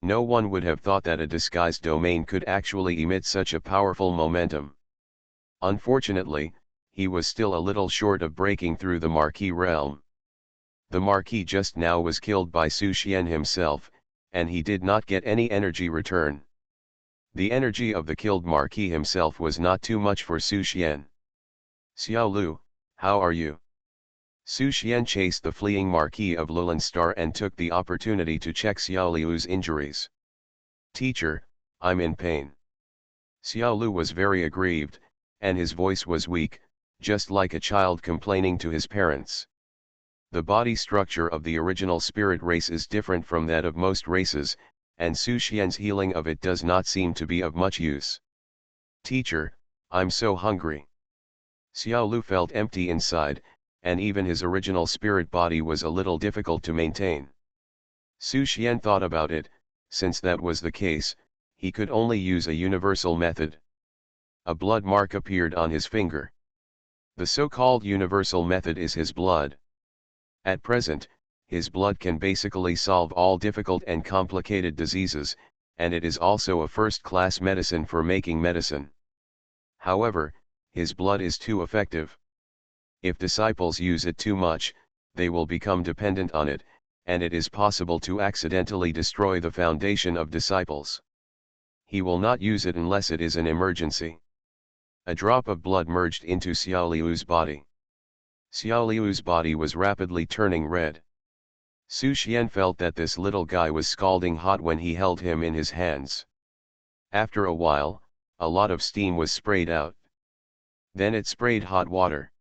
No one would have thought that a disguised domain could actually emit such a powerful momentum. Unfortunately, he was still a little short of breaking through the marquis realm. The marquis just now was killed by Su Xian himself, and he did not get any energy return. The energy of the killed marquis himself was not too much for Su Xian. Xiao Lu, how are you? Su Xian chased the fleeing marquis of Lulan Star and took the opportunity to check Xiao Liu's injuries. Teacher, I'm in pain. Xiao Lu was very aggrieved, and his voice was weak, just like a child complaining to his parents. The body structure of the original spirit race is different from that of most races, and Su Xian's healing of it does not seem to be of much use. Teacher, I'm so hungry. Xiao Lu felt empty inside, and even his original spirit body was a little difficult to maintain. Su Xian thought about it. Since that was the case, he could only use a universal method. A blood mark appeared on his finger. The so-called universal method is his blood. At present, his blood can basically solve all difficult and complicated diseases, and it is also a first-class medicine for making medicine. However, his blood is too effective. If disciples use it too much, they will become dependent on it, and it is possible to accidentally destroy the foundation of disciples. He will not use it unless it is an emergency. A drop of blood merged into Xiao Liu's body. Xiao Liu's body was rapidly turning red. Su Xian felt that this little guy was scalding hot when he held him in his hands. After a while, a lot of steam was sprayed out. Then it sprayed hot water.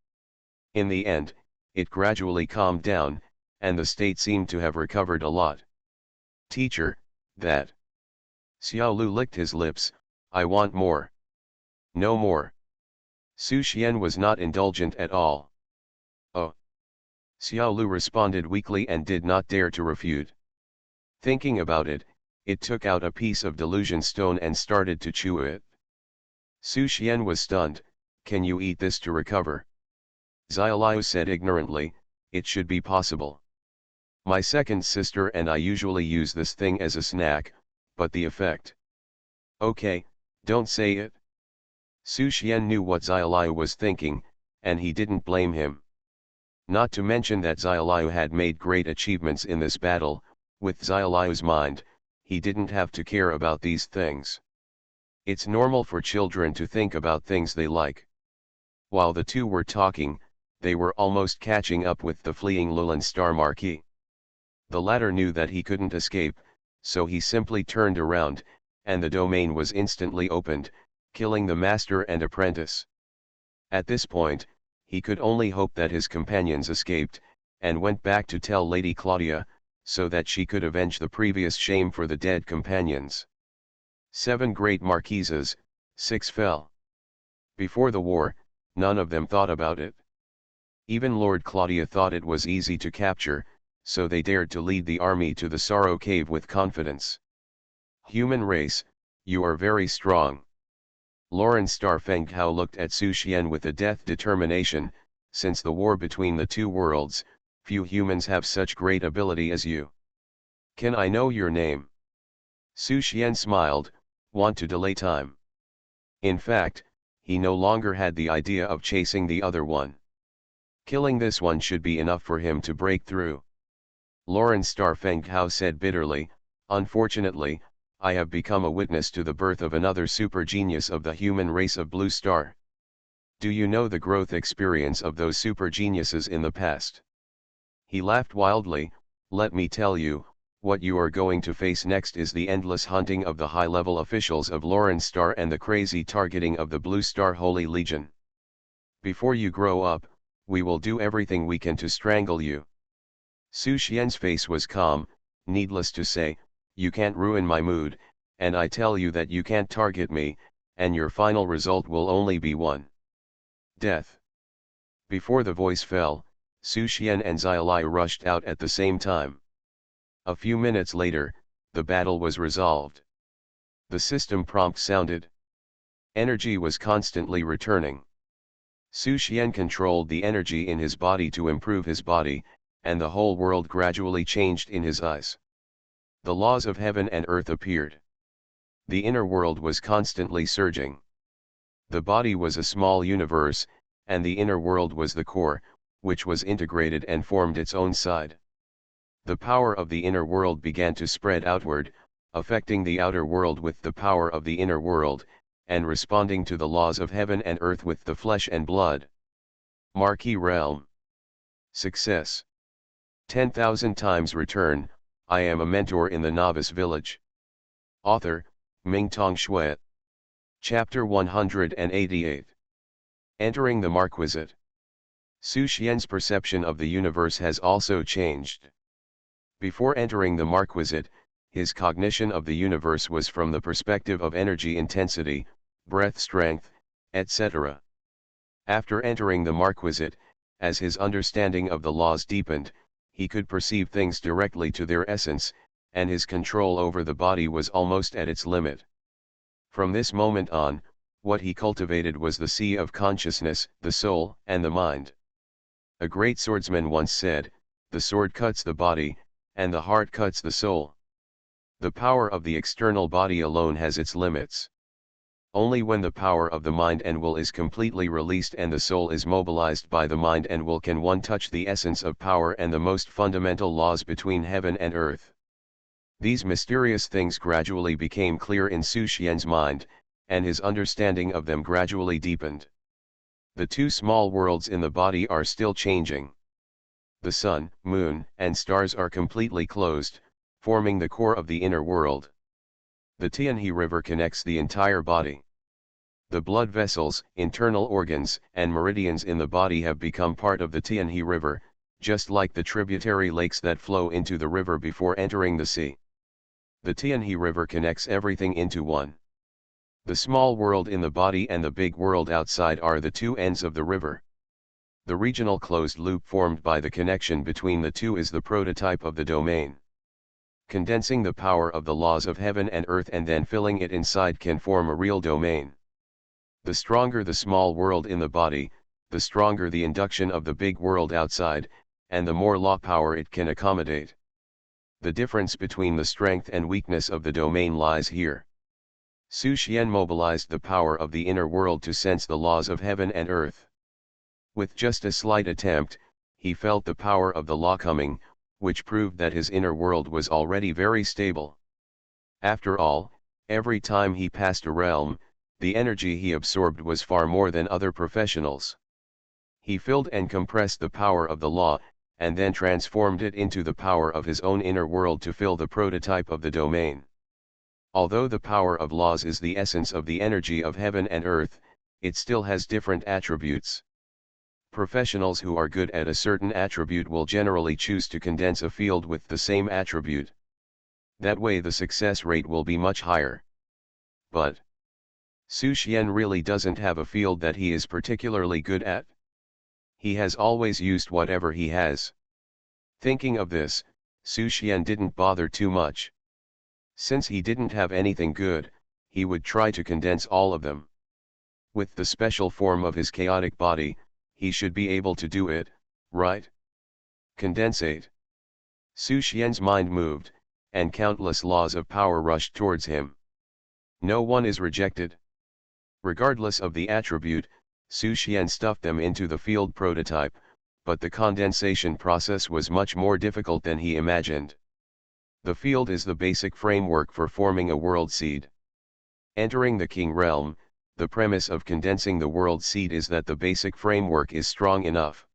In the end, it gradually calmed down, and the state seemed to have recovered a lot. Teacher, that. Xiao Lu licked his lips. I want more. No more. Su Xian was not indulgent at all. Oh. Xiao Lu responded weakly and did not dare to refute. Thinking about it, it took out a piece of delusion stone and started to chew it. Su Xian was stunned. Can you eat this to recover? Xiaoliu said ignorantly, it should be possible. My second sister and I usually use this thing as a snack, but the effect. Okay, don't say it. Su Xian knew what Xiaoliu was thinking, and he didn't blame him. Not to mention that Xiaoliu had made great achievements in this battle. With Xiaoliu's mind, he didn't have to care about these things. It's normal for children to think about things they like. While the two were talking, they were almost catching up with the fleeing Lulan Star Marquis. The latter knew that he couldn't escape, so he simply turned around, and the domain was instantly opened, killing the master and apprentice. At this point, he could only hope that his companions escaped, and went back to tell Lady Claudia, so that she could avenge the previous shame for the dead companions. 7 great marquises, 6 fell. Before the war, none of them thought about it. Even Lord Claudia thought it was easy to capture, so they dared to lead the army to the Sorrow Cave with confidence. Human race, you are very strong. Lauren Starfenghao looked at Su Xian with a death determination. Since the war between the two worlds, few humans have such great ability as you. Can I know your name? Su Xian smiled, want to delay time. In fact, he no longer had the idea of chasing the other one. Killing this one should be enough for him to break through. Lauren Starfenghao said bitterly, unfortunately, I have become a witness to the birth of another super genius of the human race of Blue Star. Do you know the growth experience of those super geniuses in the past? He laughed wildly. Let me tell you, what you are going to face next is the endless hunting of the high-level officials of Lauren Star and the crazy targeting of the Blue Star Holy Legion. Before you grow up, we will do everything we can to strangle you. Su Xian's face was calm. Needless to say, you can't ruin my mood, and I tell you that you can't target me, and your final result will only be one. Death. Before the voice fell, Su Xian and Xiaoliu rushed out at the same time. A few minutes later, the battle was resolved. The system prompt sounded. Energy was constantly returning. Su Xian controlled the energy in his body to improve his body, and the whole world gradually changed in his eyes. The laws of heaven and earth appeared. The inner world was constantly surging. The body was a small universe, and the inner world was the core, which was integrated and formed its own side. The power of the inner world began to spread outward, affecting the outer world with the power of the inner world, and responding to the laws of heaven and earth with the flesh and blood. Marquis Realm. Success. 10,000 times return. I am a mentor in the Novice Village. Author, Mingtong Shui. Chapter 188. Entering the Marquisate. Su Xian's perception of the universe has also changed. Before entering the Marquisate, his cognition of the universe was from the perspective of energy intensity, breath strength, etc. After entering the Marquisate, as his understanding of the laws deepened, he could perceive things directly to their essence, and his control over the body was almost at its limit. From this moment on, what he cultivated was the sea of consciousness, the soul, and the mind. A great swordsman once said, "The sword cuts the body, and the heart cuts the soul." The power of the external body alone has its limits. Only when the power of the mind and will is completely released and the soul is mobilized by the mind and will can one touch the essence of power and the most fundamental laws between heaven and earth. These mysterious things gradually became clear in Su Xian's mind, and his understanding of them gradually deepened. The two small worlds in the body are still changing. The sun, moon, and stars are completely closed, forming the core of the inner world. The Tianhe River connects the entire body. The blood vessels, internal organs, and meridians in the body have become part of the Tianhe River, just like the tributary lakes that flow into the river before entering the sea. The Tianhe River connects everything into one. The small world in the body and the big world outside are the two ends of the river. The regional closed loop formed by the connection between the two is the prototype of the domain. Condensing the power of the laws of heaven and earth and then filling it inside can form a real domain. The stronger the small world in the body, the stronger the induction of the big world outside, and the more law power it can accommodate. The difference between the strength and weakness of the domain lies here. Su Xian mobilized the power of the inner world to sense the laws of heaven and earth. With just a slight attempt, he felt the power of the law coming, which proved that his inner world was already very stable. After all, every time he passed a realm, the energy he absorbed was far more than other professionals. He filled and compressed the power of the law, and then transformed it into the power of his own inner world to fill the prototype of the domain. Although the power of laws is the essence of the energy of heaven and earth, it still has different attributes. Professionals who are good at a certain attribute will generally choose to condense a field with the same attribute. That way the success rate will be much higher. But Su Xian really doesn't have a field that he is particularly good at. He has always used whatever he has. Thinking of this, Su Xian didn't bother too much. Since he didn't have anything good, he would try to condense all of them. With the special form of his chaotic body, he should be able to do it, right? Condensate. Su Xian's mind moved, and countless laws of power rushed towards him. No one is rejected. Regardless of the attribute, Su Xian stuffed them into the field prototype, but the condensation process was much more difficult than he imagined. The field is the basic framework for forming a world seed. Entering the king realm, the premise of condensing the world seed is that the basic framework is strong enough.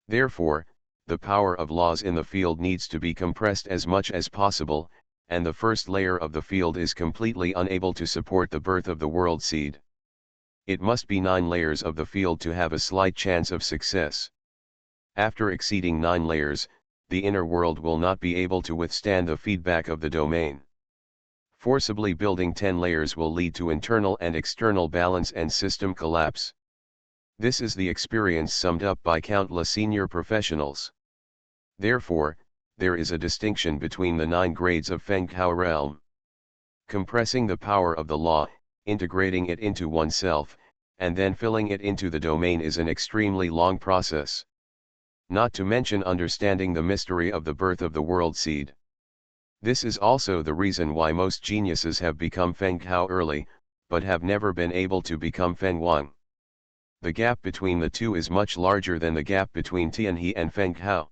Therefore, the power of laws in the field needs to be compressed as much as possible, and the first layer of the field is completely unable to support the birth of the world seed. It must be 9 layers of the field to have a slight chance of success. After exceeding 9 layers, the inner world will not be able to withstand the feedback of the domain. Forcibly building 10 layers will lead to internal and external balance and system collapse. This is the experience summed up by countless senior professionals. Therefore, there is a distinction between the 9 grades of Fenghao realm. Compressing the power of the law, integrating it into oneself, and then filling it into the domain is an extremely long process. Not to mention understanding the mystery of the birth of the world seed. This is also the reason why most geniuses have become Fenghao early, but have never been able to become Fenghuang. The gap between the two is much larger than the gap between Tianhe and Fenghao.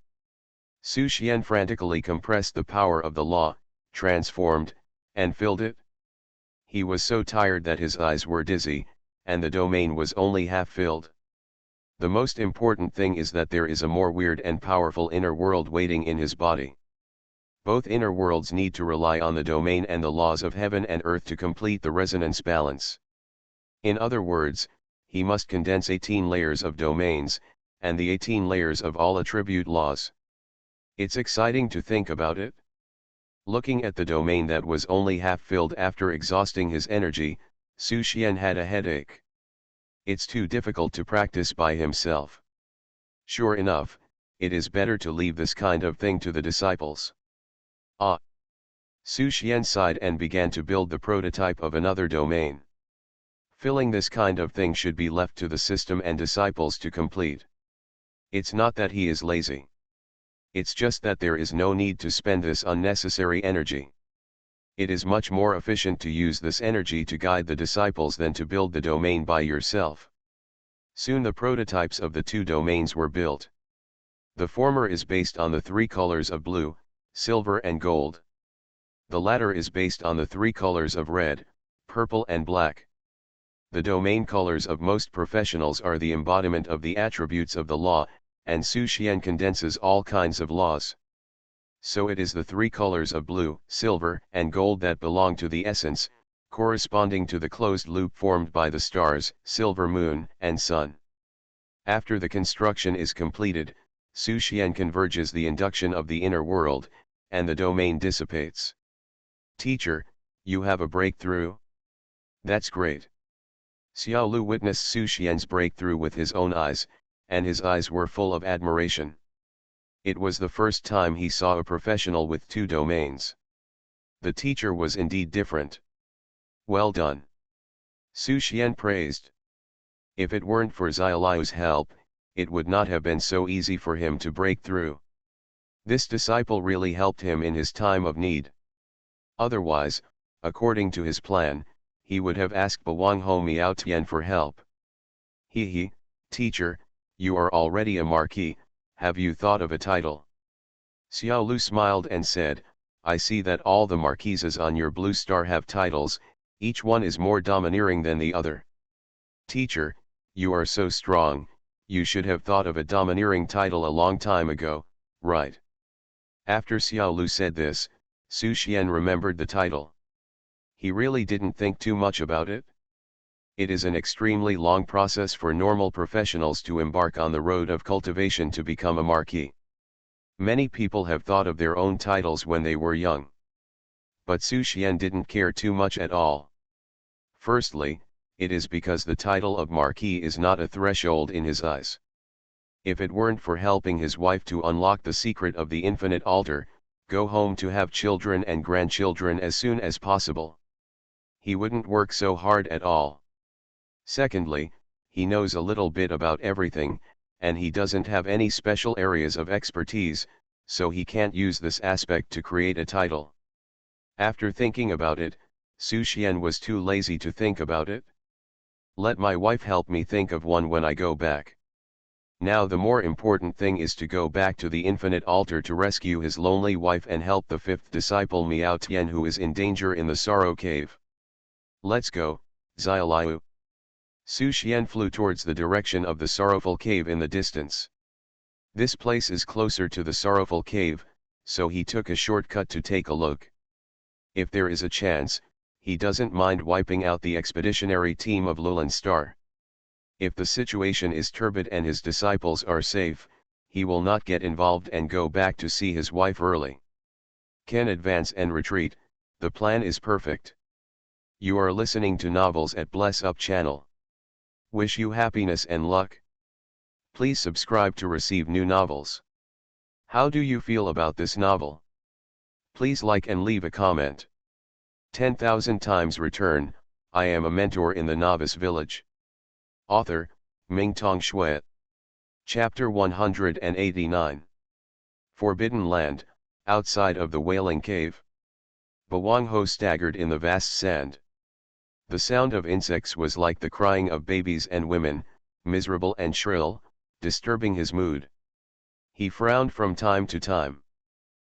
Su Xian frantically compressed the power of the law, transformed, and filled it. He was so tired that his eyes were dizzy, and the domain was only half filled. The most important thing is that there is a more weird and powerful inner world waiting in his body. Both inner worlds need to rely on the domain and the laws of heaven and earth to complete the resonance balance. In other words, he must condense 18 layers of domains, and the 18 layers of all attribute laws. It's exciting to think about it. Looking at the domain that was only half filled after exhausting his energy, Su Xian had a headache. It's too difficult to practice by himself. Sure enough, it is better to leave this kind of thing to the disciples. Ah! Su Xian sighed and began to build the prototype of another domain. Filling this kind of thing should be left to the system and disciples to complete. It's not that he is lazy. It's just that there is no need to spend this unnecessary energy. It is much more efficient to use this energy to guide the disciples than to build the domain by yourself. Soon the prototypes of the two domains were built. The former is based on the three colors of blue, silver and gold. The latter is based on the three colors of red, purple and black. The domain colors of most professionals are the embodiment of the attributes of the law, and Su Xian condenses all kinds of laws. So it is the three colors of blue, silver, and gold that belong to the essence, corresponding to the closed loop formed by the stars, silver moon, and sun. After the construction is completed, Su Xian converges the induction of the inner world, and the domain dissipates. Teacher, you have a breakthrough? That's great. Xiao Lu witnessed Su Xian's breakthrough with his own eyes, and his eyes were full of admiration. It was the first time he saw a professional with two domains. The teacher was indeed different. Well done. Su Xian praised. If it weren't for Xiaoliu's help, it would not have been so easy for him to break through. This disciple really helped him in his time of need. Otherwise, according to his plan, he would have asked Bawangho Miaotian for help. He, teacher, you are already a marquis, have you thought of a title? Xiao Lu smiled and said, I see that all the marquises on your blue star have titles, each one is more domineering than the other. Teacher, you are so strong, you should have thought of a domineering title a long time ago, right? After Xiao Lu said this, Su Xian remembered the title. He really didn't think too much about it. It is an extremely long process for normal professionals to embark on the road of cultivation to become a marquis. Many people have thought of their own titles when they were young. But Su Xian didn't care too much at all. Firstly, it is because the title of marquis is not a threshold in his eyes. If it weren't for helping his wife to unlock the secret of the infinite altar, go home to have children and grandchildren as soon as possible, he wouldn't work so hard at all. Secondly, he knows a little bit about everything, and he doesn't have any special areas of expertise, so he can't use this aspect to create a title. After thinking about it, Su Xian was too lazy to think about it. Let my wife help me think of one when I go back. Now the more important thing is to go back to the infinite altar to rescue his lonely wife and help the fifth disciple Miao Tian who is in danger in the Sorrow Cave. Let's go, Xiaoliu. Su Xian flew towards the direction of the Sorrowful Cave in the distance. This place is closer to the Sorrowful Cave, so he took a shortcut to take a look. If there is a chance, he doesn't mind wiping out the expeditionary team of Lulan Star. If the situation is turbid and his disciples are safe, he will not get involved and go back to see his wife early. Can advance and retreat, the plan is perfect. You are listening to novels at Bless Up channel. Wish you happiness and luck. Please subscribe to receive new novels. How do you feel about this novel? Please like and leave a comment. 10,000 times return, I am a mentor in the Novice Village. Author, Mingtong Shui. Chapter 189. Forbidden Land, outside of the Wailing Cave. Bawangho staggered in the vast sand. The sound of insects was like the crying of babies and women, miserable and shrill, disturbing his mood. He frowned from time to time.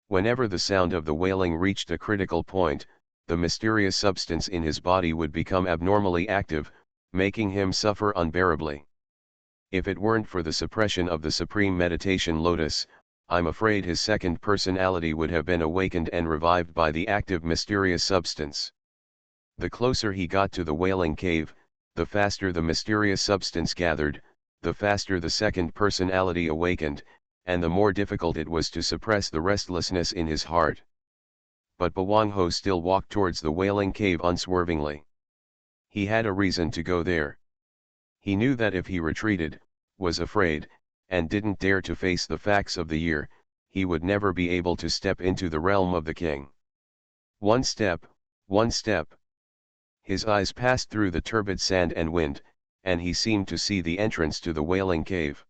Whenever the sound of the wailing reached a critical point, the mysterious substance in his body would become abnormally active, making him suffer unbearably. If it weren't for the suppression of the Supreme Meditation Lotus, I'm afraid his second personality would have been awakened and revived by the active mysterious substance. The closer he got to the Wailing Cave, the faster the mysterious substance gathered, the faster the second personality awakened, and the more difficult it was to suppress the restlessness in his heart. But Bawang Ho still walked towards the Wailing Cave unswervingly. He had a reason to go there. He knew that if he retreated, was afraid, and didn't dare to face the facts of the year, he would never be able to step into the realm of the king. One step, one step. His eyes passed through the turbid sand and wind, and he seemed to see the entrance to the Wailing Cave.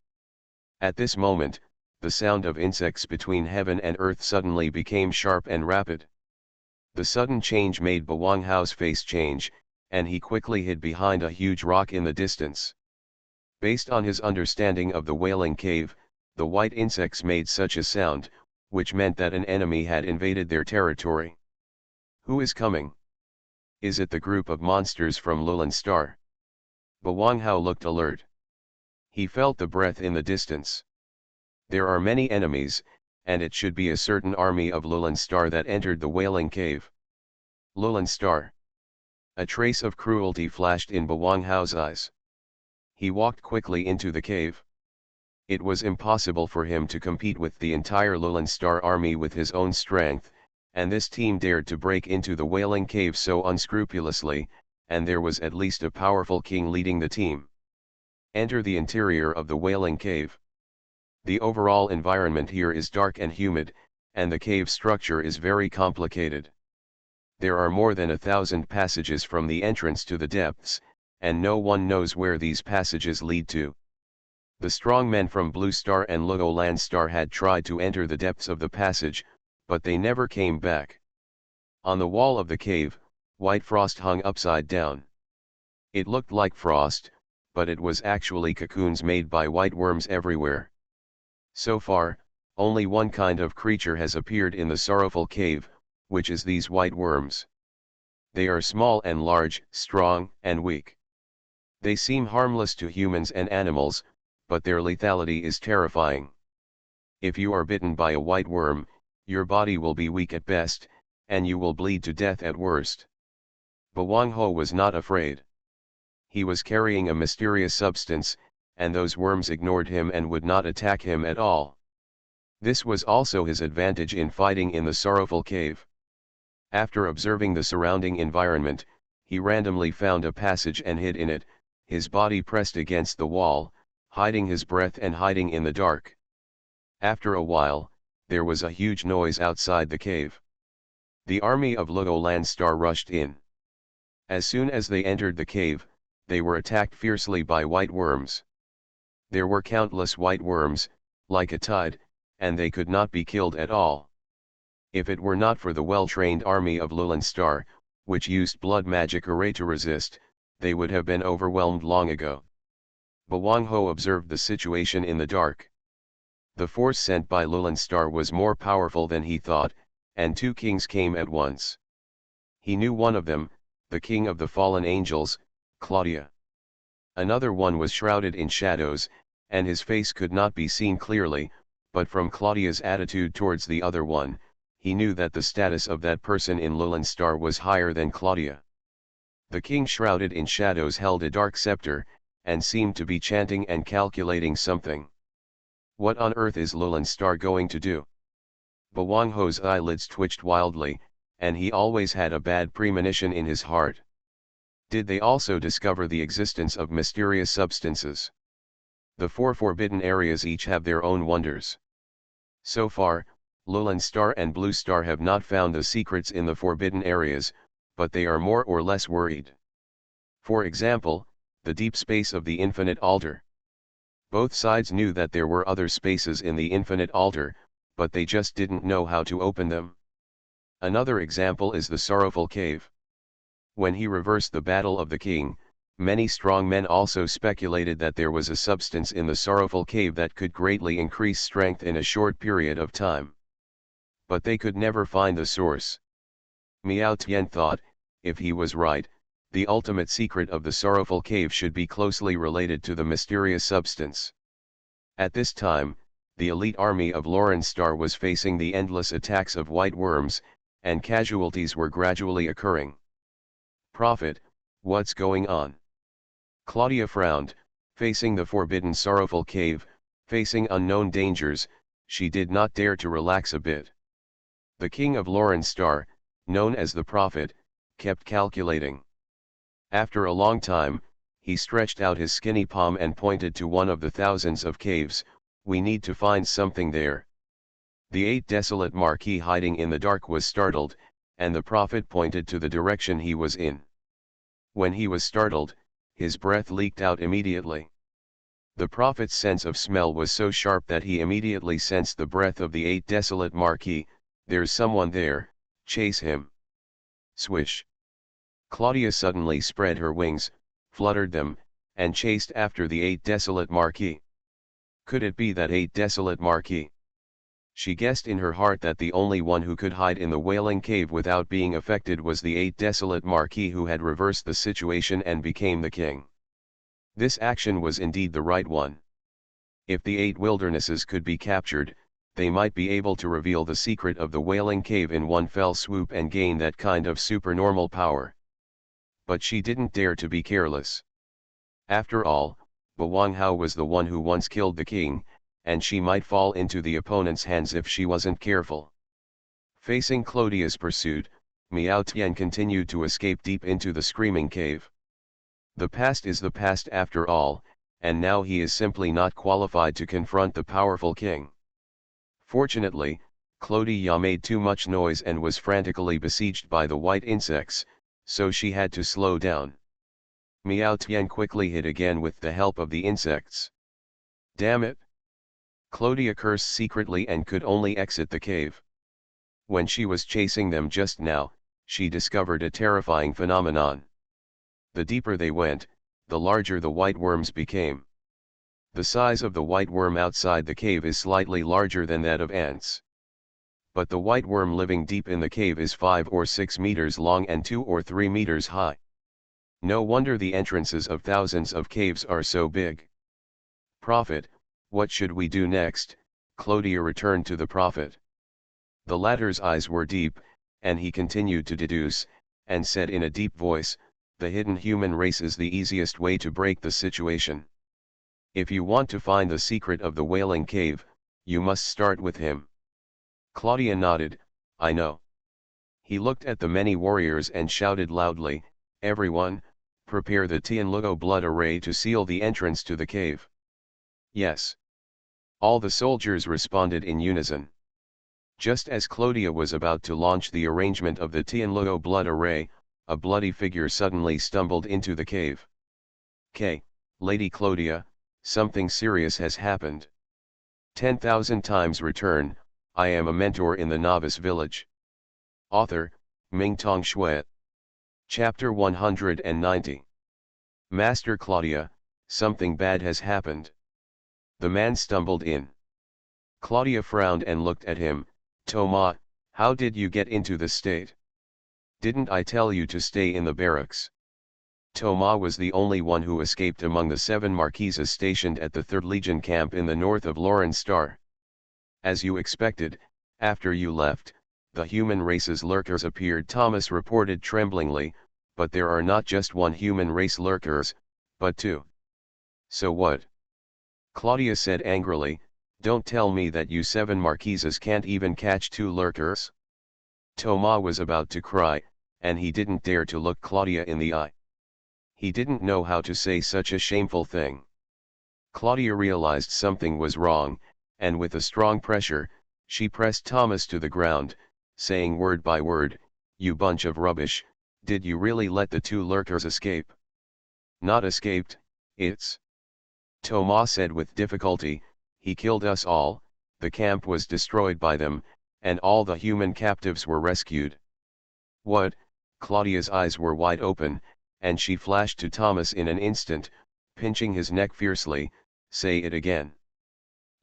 At this moment, the sound of insects between heaven and earth suddenly became sharp and rapid. The sudden change made Bawang Hao's face change, and he quickly hid behind a huge rock in the distance. Based on his understanding of the Wailing Cave, the white insects made such a sound, which meant that an enemy had invaded their territory. Who is coming? Is it the group of monsters from Lulan Star? Bawang Hao looked alert. He felt the breath in the distance. There are many enemies, and it should be a certain army of Lulan Star that entered the Wailing Cave. Lulan Star. A trace of cruelty flashed in Bawang Hao's eyes. He walked quickly into the cave. It was impossible for him to compete with the entire Lulan Star army with his own strength, and this team dared to break into the Wailing Cave so unscrupulously, and there was at least a powerful king leading the team. Enter the interior of the Wailing Cave. The overall environment here is dark and humid, and the cave structure is very complicated. There are more than 1,000 passages from the entrance to the depths, and no one knows where these passages lead to. The strong men from Blue Star and Luolan Star had tried to enter the depths of the passage, but they never came back. On the wall of the cave, white frost hung upside down. It looked like frost, but it was actually cocoons made by white worms everywhere. So far, only one kind of creature has appeared in the sorrowful cave, which is these white worms. They are small and large, strong and weak. They seem harmless to humans and animals, but their lethality is terrifying. If you are bitten by a white worm, your body will be weak at best, and you will bleed to death at worst. Bawang Ho was not afraid. He was carrying a mysterious substance, and those worms ignored him and would not attack him at all. This was also his advantage in fighting in the sorrowful cave. After observing the surrounding environment, he randomly found a passage and hid in it, his body pressed against the wall, hiding his breath and hiding in the dark. After a while, there was a huge noise outside the cave. The army of Luolan Star rushed in. As soon as they entered the cave, they were attacked fiercely by white worms. There were countless white worms, like a tide, and they could not be killed at all. If it were not for the well-trained army of Luolan Star, which used blood magic array to resist, they would have been overwhelmed long ago. Bawang Ho observed the situation in the dark. The force sent by Luolan Star was more powerful than he thought, and two kings came at once. He knew one of them, the king of the fallen angels, Claudia. Another one was shrouded in shadows, and his face could not be seen clearly, but from Claudia's attitude towards the other one, he knew that the status of that person in Luolan Star was higher than Claudia. The king shrouded in shadows held a dark scepter, and seemed to be chanting and calculating something. What on earth is Luolan Star going to do? Bawang Ho's eyelids twitched wildly, and he always had a bad premonition in his heart. Did they also discover the existence of mysterious substances? The four forbidden areas each have their own wonders. So far, Luolan Star and Blue Star have not found the secrets in the forbidden areas, but they are more or less worried. For example, the deep space of the infinite altar. Both sides knew that there were other spaces in the infinite altar, but they just didn't know how to open them. Another example is the sorrowful cave. When he reversed the battle of the king, many strong men also speculated that there was a substance in the sorrowful cave that could greatly increase strength in a short period of time. But they could never find the source. Miao Tian thought, if he was right, the ultimate secret of the sorrowful cave should be closely related to the mysterious substance. At this time, the elite army of Luolan Star was facing the endless attacks of white worms, and casualties were gradually occurring. Prophet, what's going on? Claudia frowned, Facing the forbidden sorrowful cave, facing unknown dangers, she did not dare to relax a bit. The king of Lorenstar, known as the Prophet, kept calculating. After a long time, he stretched out his skinny palm and pointed to one of the thousands of caves. We need to find something there. The 8 desolate Marquis hiding in the dark was startled, and the Prophet pointed to the direction he was in. When he was startled, his breath leaked out immediately. The Prophet's sense of smell was so sharp that he immediately sensed the breath of the 8 desolate Marquis. There's someone there, chase him. Swish. Claudia suddenly spread her wings, fluttered them, and chased after the 8 desolate Marquis. Could it be that 8 desolate Marquis? She guessed in her heart that the only one who could hide in the Wailing Cave without being affected was the 8 desolate Marquis who had reversed the situation and became the king. This action was indeed the right one. If the 8 wildernesses could be captured, they might be able to reveal the secret of the Wailing Cave in one fell swoop and gain that kind of supernormal power. But she didn't dare to be careless. After all, Wang Hao was the one who once killed the king, and she might fall into the opponent's hands if she wasn't careful. Facing Claudia's pursuit, Miao Tian continued to escape deep into the screaming cave. The past is the past after all, and now he is simply not qualified to confront the powerful king. Fortunately, Claudia made too much noise and was frantically besieged by the white insects, so she had to slow down. Miao Tian quickly hit again with the help of the insects. Damn it! Claudia cursed secretly and could only exit the cave. When she was chasing them just now, she discovered a terrifying phenomenon. The deeper they went, the larger the white worms became. The size of the white worm outside the cave is slightly larger than that of ants. But the white worm living deep in the cave is 5 or 6 meters long and 2 or 3 meters high. No wonder the entrances of thousands of caves are so big. Prophet, what should we do next? Claudia returned to the Prophet. The latter's eyes were deep, and he continued to deduce, and said in a deep voice, the hidden human race is the easiest way to break the situation. If you want to find the secret of the Wailing Cave, you must start with him. Claudia nodded, I know. He looked at the many warriors and shouted loudly, everyone, prepare the Tianluo blood array to seal the entrance to the cave. Yes. All the soldiers responded in unison. Just as Claudia was about to launch the arrangement of the Tianluo blood array, a bloody figure suddenly stumbled into the cave. Lady Claudia, something serious has happened. 10,000 times return, I am a mentor in the Novice Village. Author, Mingtong Shui. Chapter 190. Master Claudia, something bad has happened. The man stumbled in. Claudia frowned and looked at him. Toma, how did you get into this state? Didn't I tell you to stay in the barracks? Toma was the only one who escaped among the 7 marquises stationed at the 3rd Legion camp in the north of Lorenstar. As you expected, after you left, the human race's lurkers appeared, Thomas reported tremblingly, but there are not just one human race lurkers, but 2. So what? Claudia said angrily, don't tell me that you 7 marquises can't even catch 2 lurkers. Toma was about to cry, and he didn't dare to look Claudia in the eye. He didn't know how to say such a shameful thing. Claudia realized something was wrong, and with a strong pressure, she pressed Thomas to the ground, saying word by word, you bunch of rubbish, did you really let the 2 lurkers escape? Not escaped, it's. Toma said with difficulty, he killed us all, the camp was destroyed by them, and all the human captives were rescued. What? Claudia's eyes were wide open, and she flashed to Thomas in an instant, pinching his neck fiercely, say it again.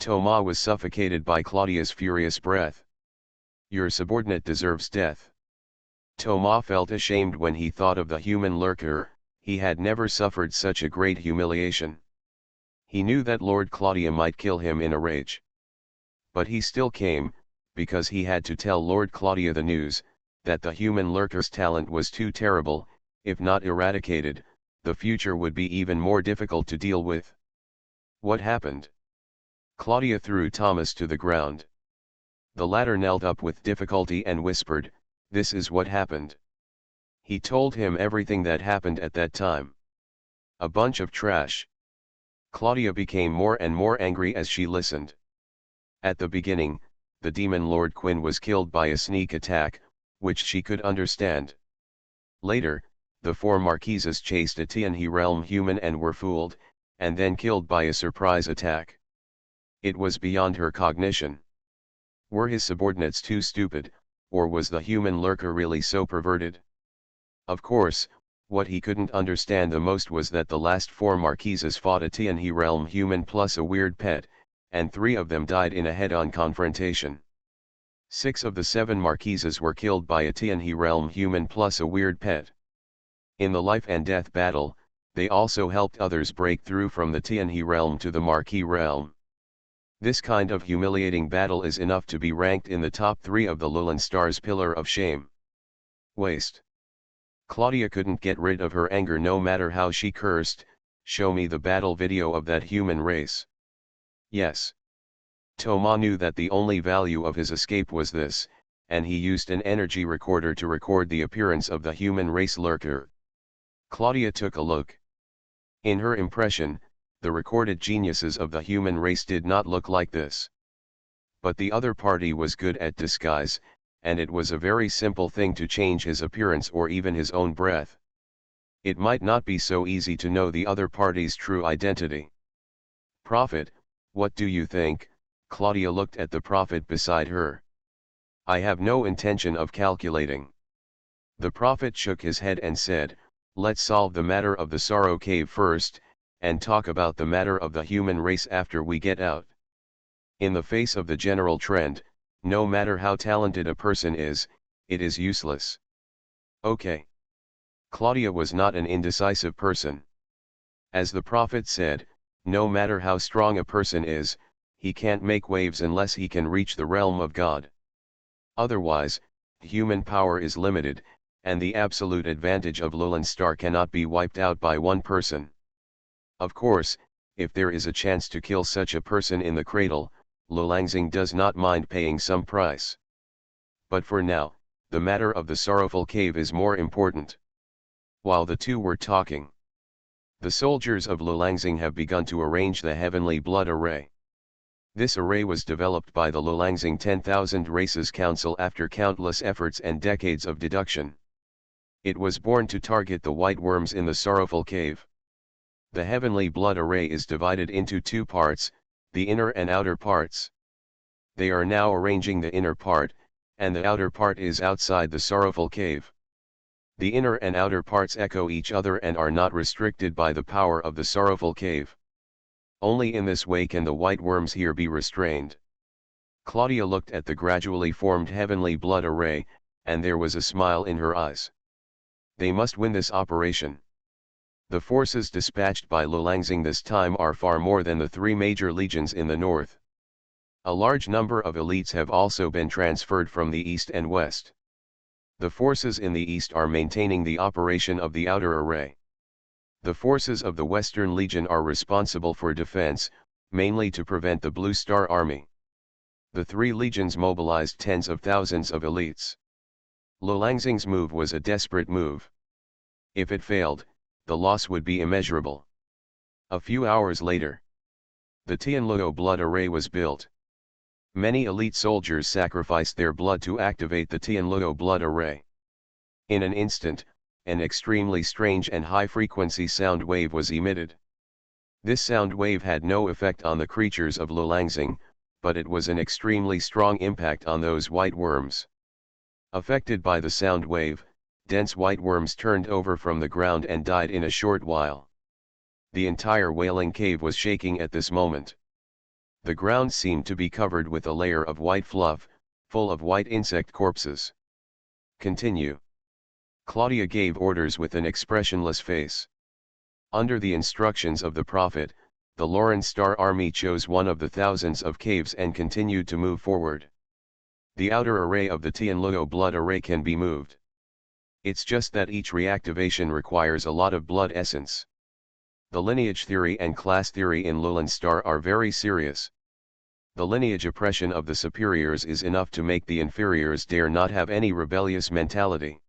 Toma was suffocated by Claudia's furious breath. Your subordinate deserves death. Toma felt ashamed when he thought of the human lurker, he had never suffered such a great humiliation. He knew that Lord Claudia might kill him in a rage. But he still came, because he had to tell Lord Claudia the news, that the human lurker's talent was too terrible, if not eradicated, the future would be even more difficult to deal with. What happened? Claudia threw Thomas to the ground. The latter knelt up with difficulty and whispered, "This is what happened." He told him everything that happened at that time. A bunch of trash. Claudia became more and more angry as she listened. At the beginning, the demon Lord Quinn was killed by a sneak attack, which she could understand. Later, the four Marquises chased a Tianhe realm human and were fooled, and then killed by a surprise attack. It was beyond her cognition. Were his subordinates too stupid, or was the human lurker really so perverted? Of course, what he couldn't understand the most was that the last four Marquises fought a Tianhe realm human plus a weird pet, and 3 of them died in a head-on confrontation. 6 of the 7 Marquises were killed by a Tianhe realm human plus a weird pet. In the life and death battle, they also helped others break through from the Tianhe realm to the Marquis realm. This kind of humiliating battle is enough to be ranked in the top 3 of the Lulan Star's pillar of shame. Waste. Claudia couldn't get rid of her anger no matter how she cursed. "Show me the battle video of that human race." Yes. Thomas knew that the only value of his escape was this, and he used an energy recorder to record the appearance of the human race lurker. Claudia took a look. In her impression, the recorded geniuses of the human race did not look like this. But the other party was good at disguise, and it was a very simple thing to change his appearance or even his own breath. It might not be so easy to know the other party's true identity. "Prophet, what do you think?" Claudia looked at the prophet beside her. "I have no intention of calculating." The prophet shook his head and said, "Let's solve the matter of the Sorrow Cave first, and talk about the matter of the human race after we get out. In the face of the general trend, no matter how talented a person is, it is useless." Okay. Claudia was not an indecisive person. As the prophet said, no matter how strong a person is, he can't make waves unless he can reach the realm of God. Otherwise, human power is limited, and the absolute advantage of Lulan Star cannot be wiped out by one person. Of course, if there is a chance to kill such a person in the cradle, Lulangxing does not mind paying some price. But for now, the matter of the Sorrowful Cave is more important. While the two were talking, the soldiers of Lulangxing have begun to arrange the Heavenly Blood Array. This array was developed by the Lulangxing 10,000 Races Council after countless efforts and decades of deduction. It was born to target the white worms in the Sorrowful Cave. The Heavenly Blood Array is divided into 2 parts, the inner and outer parts. They are now arranging the inner part, and the outer part is outside the Sorrowful Cave. The inner and outer parts echo each other and are not restricted by the power of the Sorrowful Cave. Only in this way can the white worms here be restrained. Claudia looked at the gradually formed Heavenly Blood Array, and there was a smile in her eyes. They must win this operation. The forces dispatched by Lulangxing this time are far more than the 3 major legions in the north. A large number of elites have also been transferred from the east and west. The forces in the east are maintaining the operation of the outer array. The forces of the Western Legion are responsible for defense, mainly to prevent the Blue Star Army. The 3 legions mobilized tens of thousands of elites. Lulangxing's move was a desperate move. If it failed, the loss would be immeasurable. A few hours later, the Tianluo Blood Array was built. Many elite soldiers sacrificed their blood to activate the Tianluo Blood Array. In an instant, an extremely strange and high-frequency sound wave was emitted. This sound wave had no effect on the creatures of Lulangxing, but it was an extremely strong impact on those white worms. Affected by the sound wave, dense white worms turned over from the ground and died in a short while. The entire Wailing Cave was shaking at this moment. The ground seemed to be covered with a layer of white fluff, full of white insect corpses. Continue. Claudia gave orders with an expressionless face. Under the instructions of the prophet, the Loren Star Army chose one of the thousands of caves and continued to move forward. The outer array of the Tianluo Blood Array can be moved. It's just that each reactivation requires a lot of blood essence. The lineage theory and class theory in Lowland Star are very serious. The lineage oppression of the superiors is enough to make the inferiors dare not have any rebellious mentality.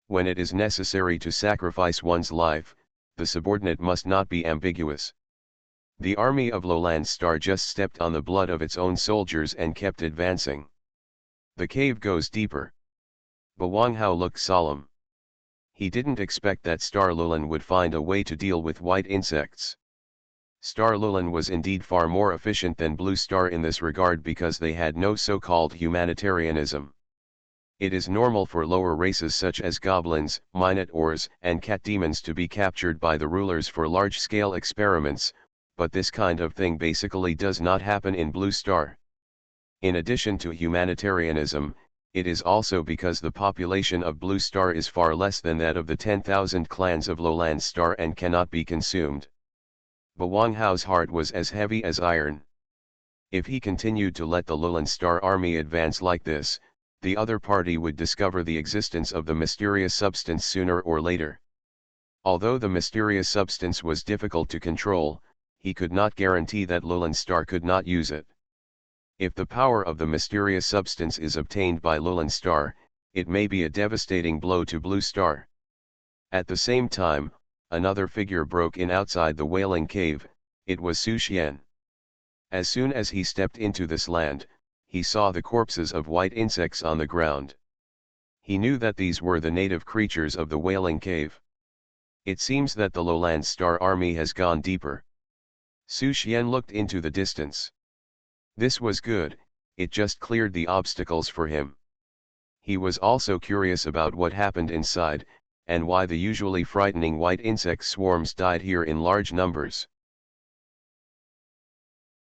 When it is necessary to sacrifice one's life, the subordinate must not be ambiguous. The army of Lowland Star just stepped on the blood of its own soldiers and kept advancing. The cave goes deeper. Bawang Hao looked solemn. He didn't expect that Star Lowland would find a way to deal with white insects. Star Lowland was indeed far more efficient than Blue Star in this regard because they had no so-called humanitarianism. It is normal for lower races such as goblins, minotaurs, and cat demons to be captured by the rulers for large-scale experiments, but this kind of thing basically does not happen in Blue Star. In addition to humanitarianism, it is also because the population of Blue Star is far less than that of the 10,000 clans of Lowland Star and cannot be consumed. Bawang Hao's heart was as heavy as iron. If he continued to let the Lowland Star army advance like this, the other party would discover the existence of the mysterious substance sooner or later. Although the mysterious substance was difficult to control, he could not guarantee that Lowland Star could not use it. If the power of the mysterious substance is obtained by Lowland Star, it may be a devastating blow to Blue Star. At the same time, another figure broke in outside the Wailing Cave. It was Su Xian. As soon as he stepped into this land, he saw the corpses of white insects on the ground. He knew that these were the native creatures of the Wailing Cave. It seems that the Lowland Star army has gone deeper. Su Xian looked into the distance. This was good, it just cleared the obstacles for him. He was also curious about what happened inside, and why the usually frightening white insect swarms died here in large numbers.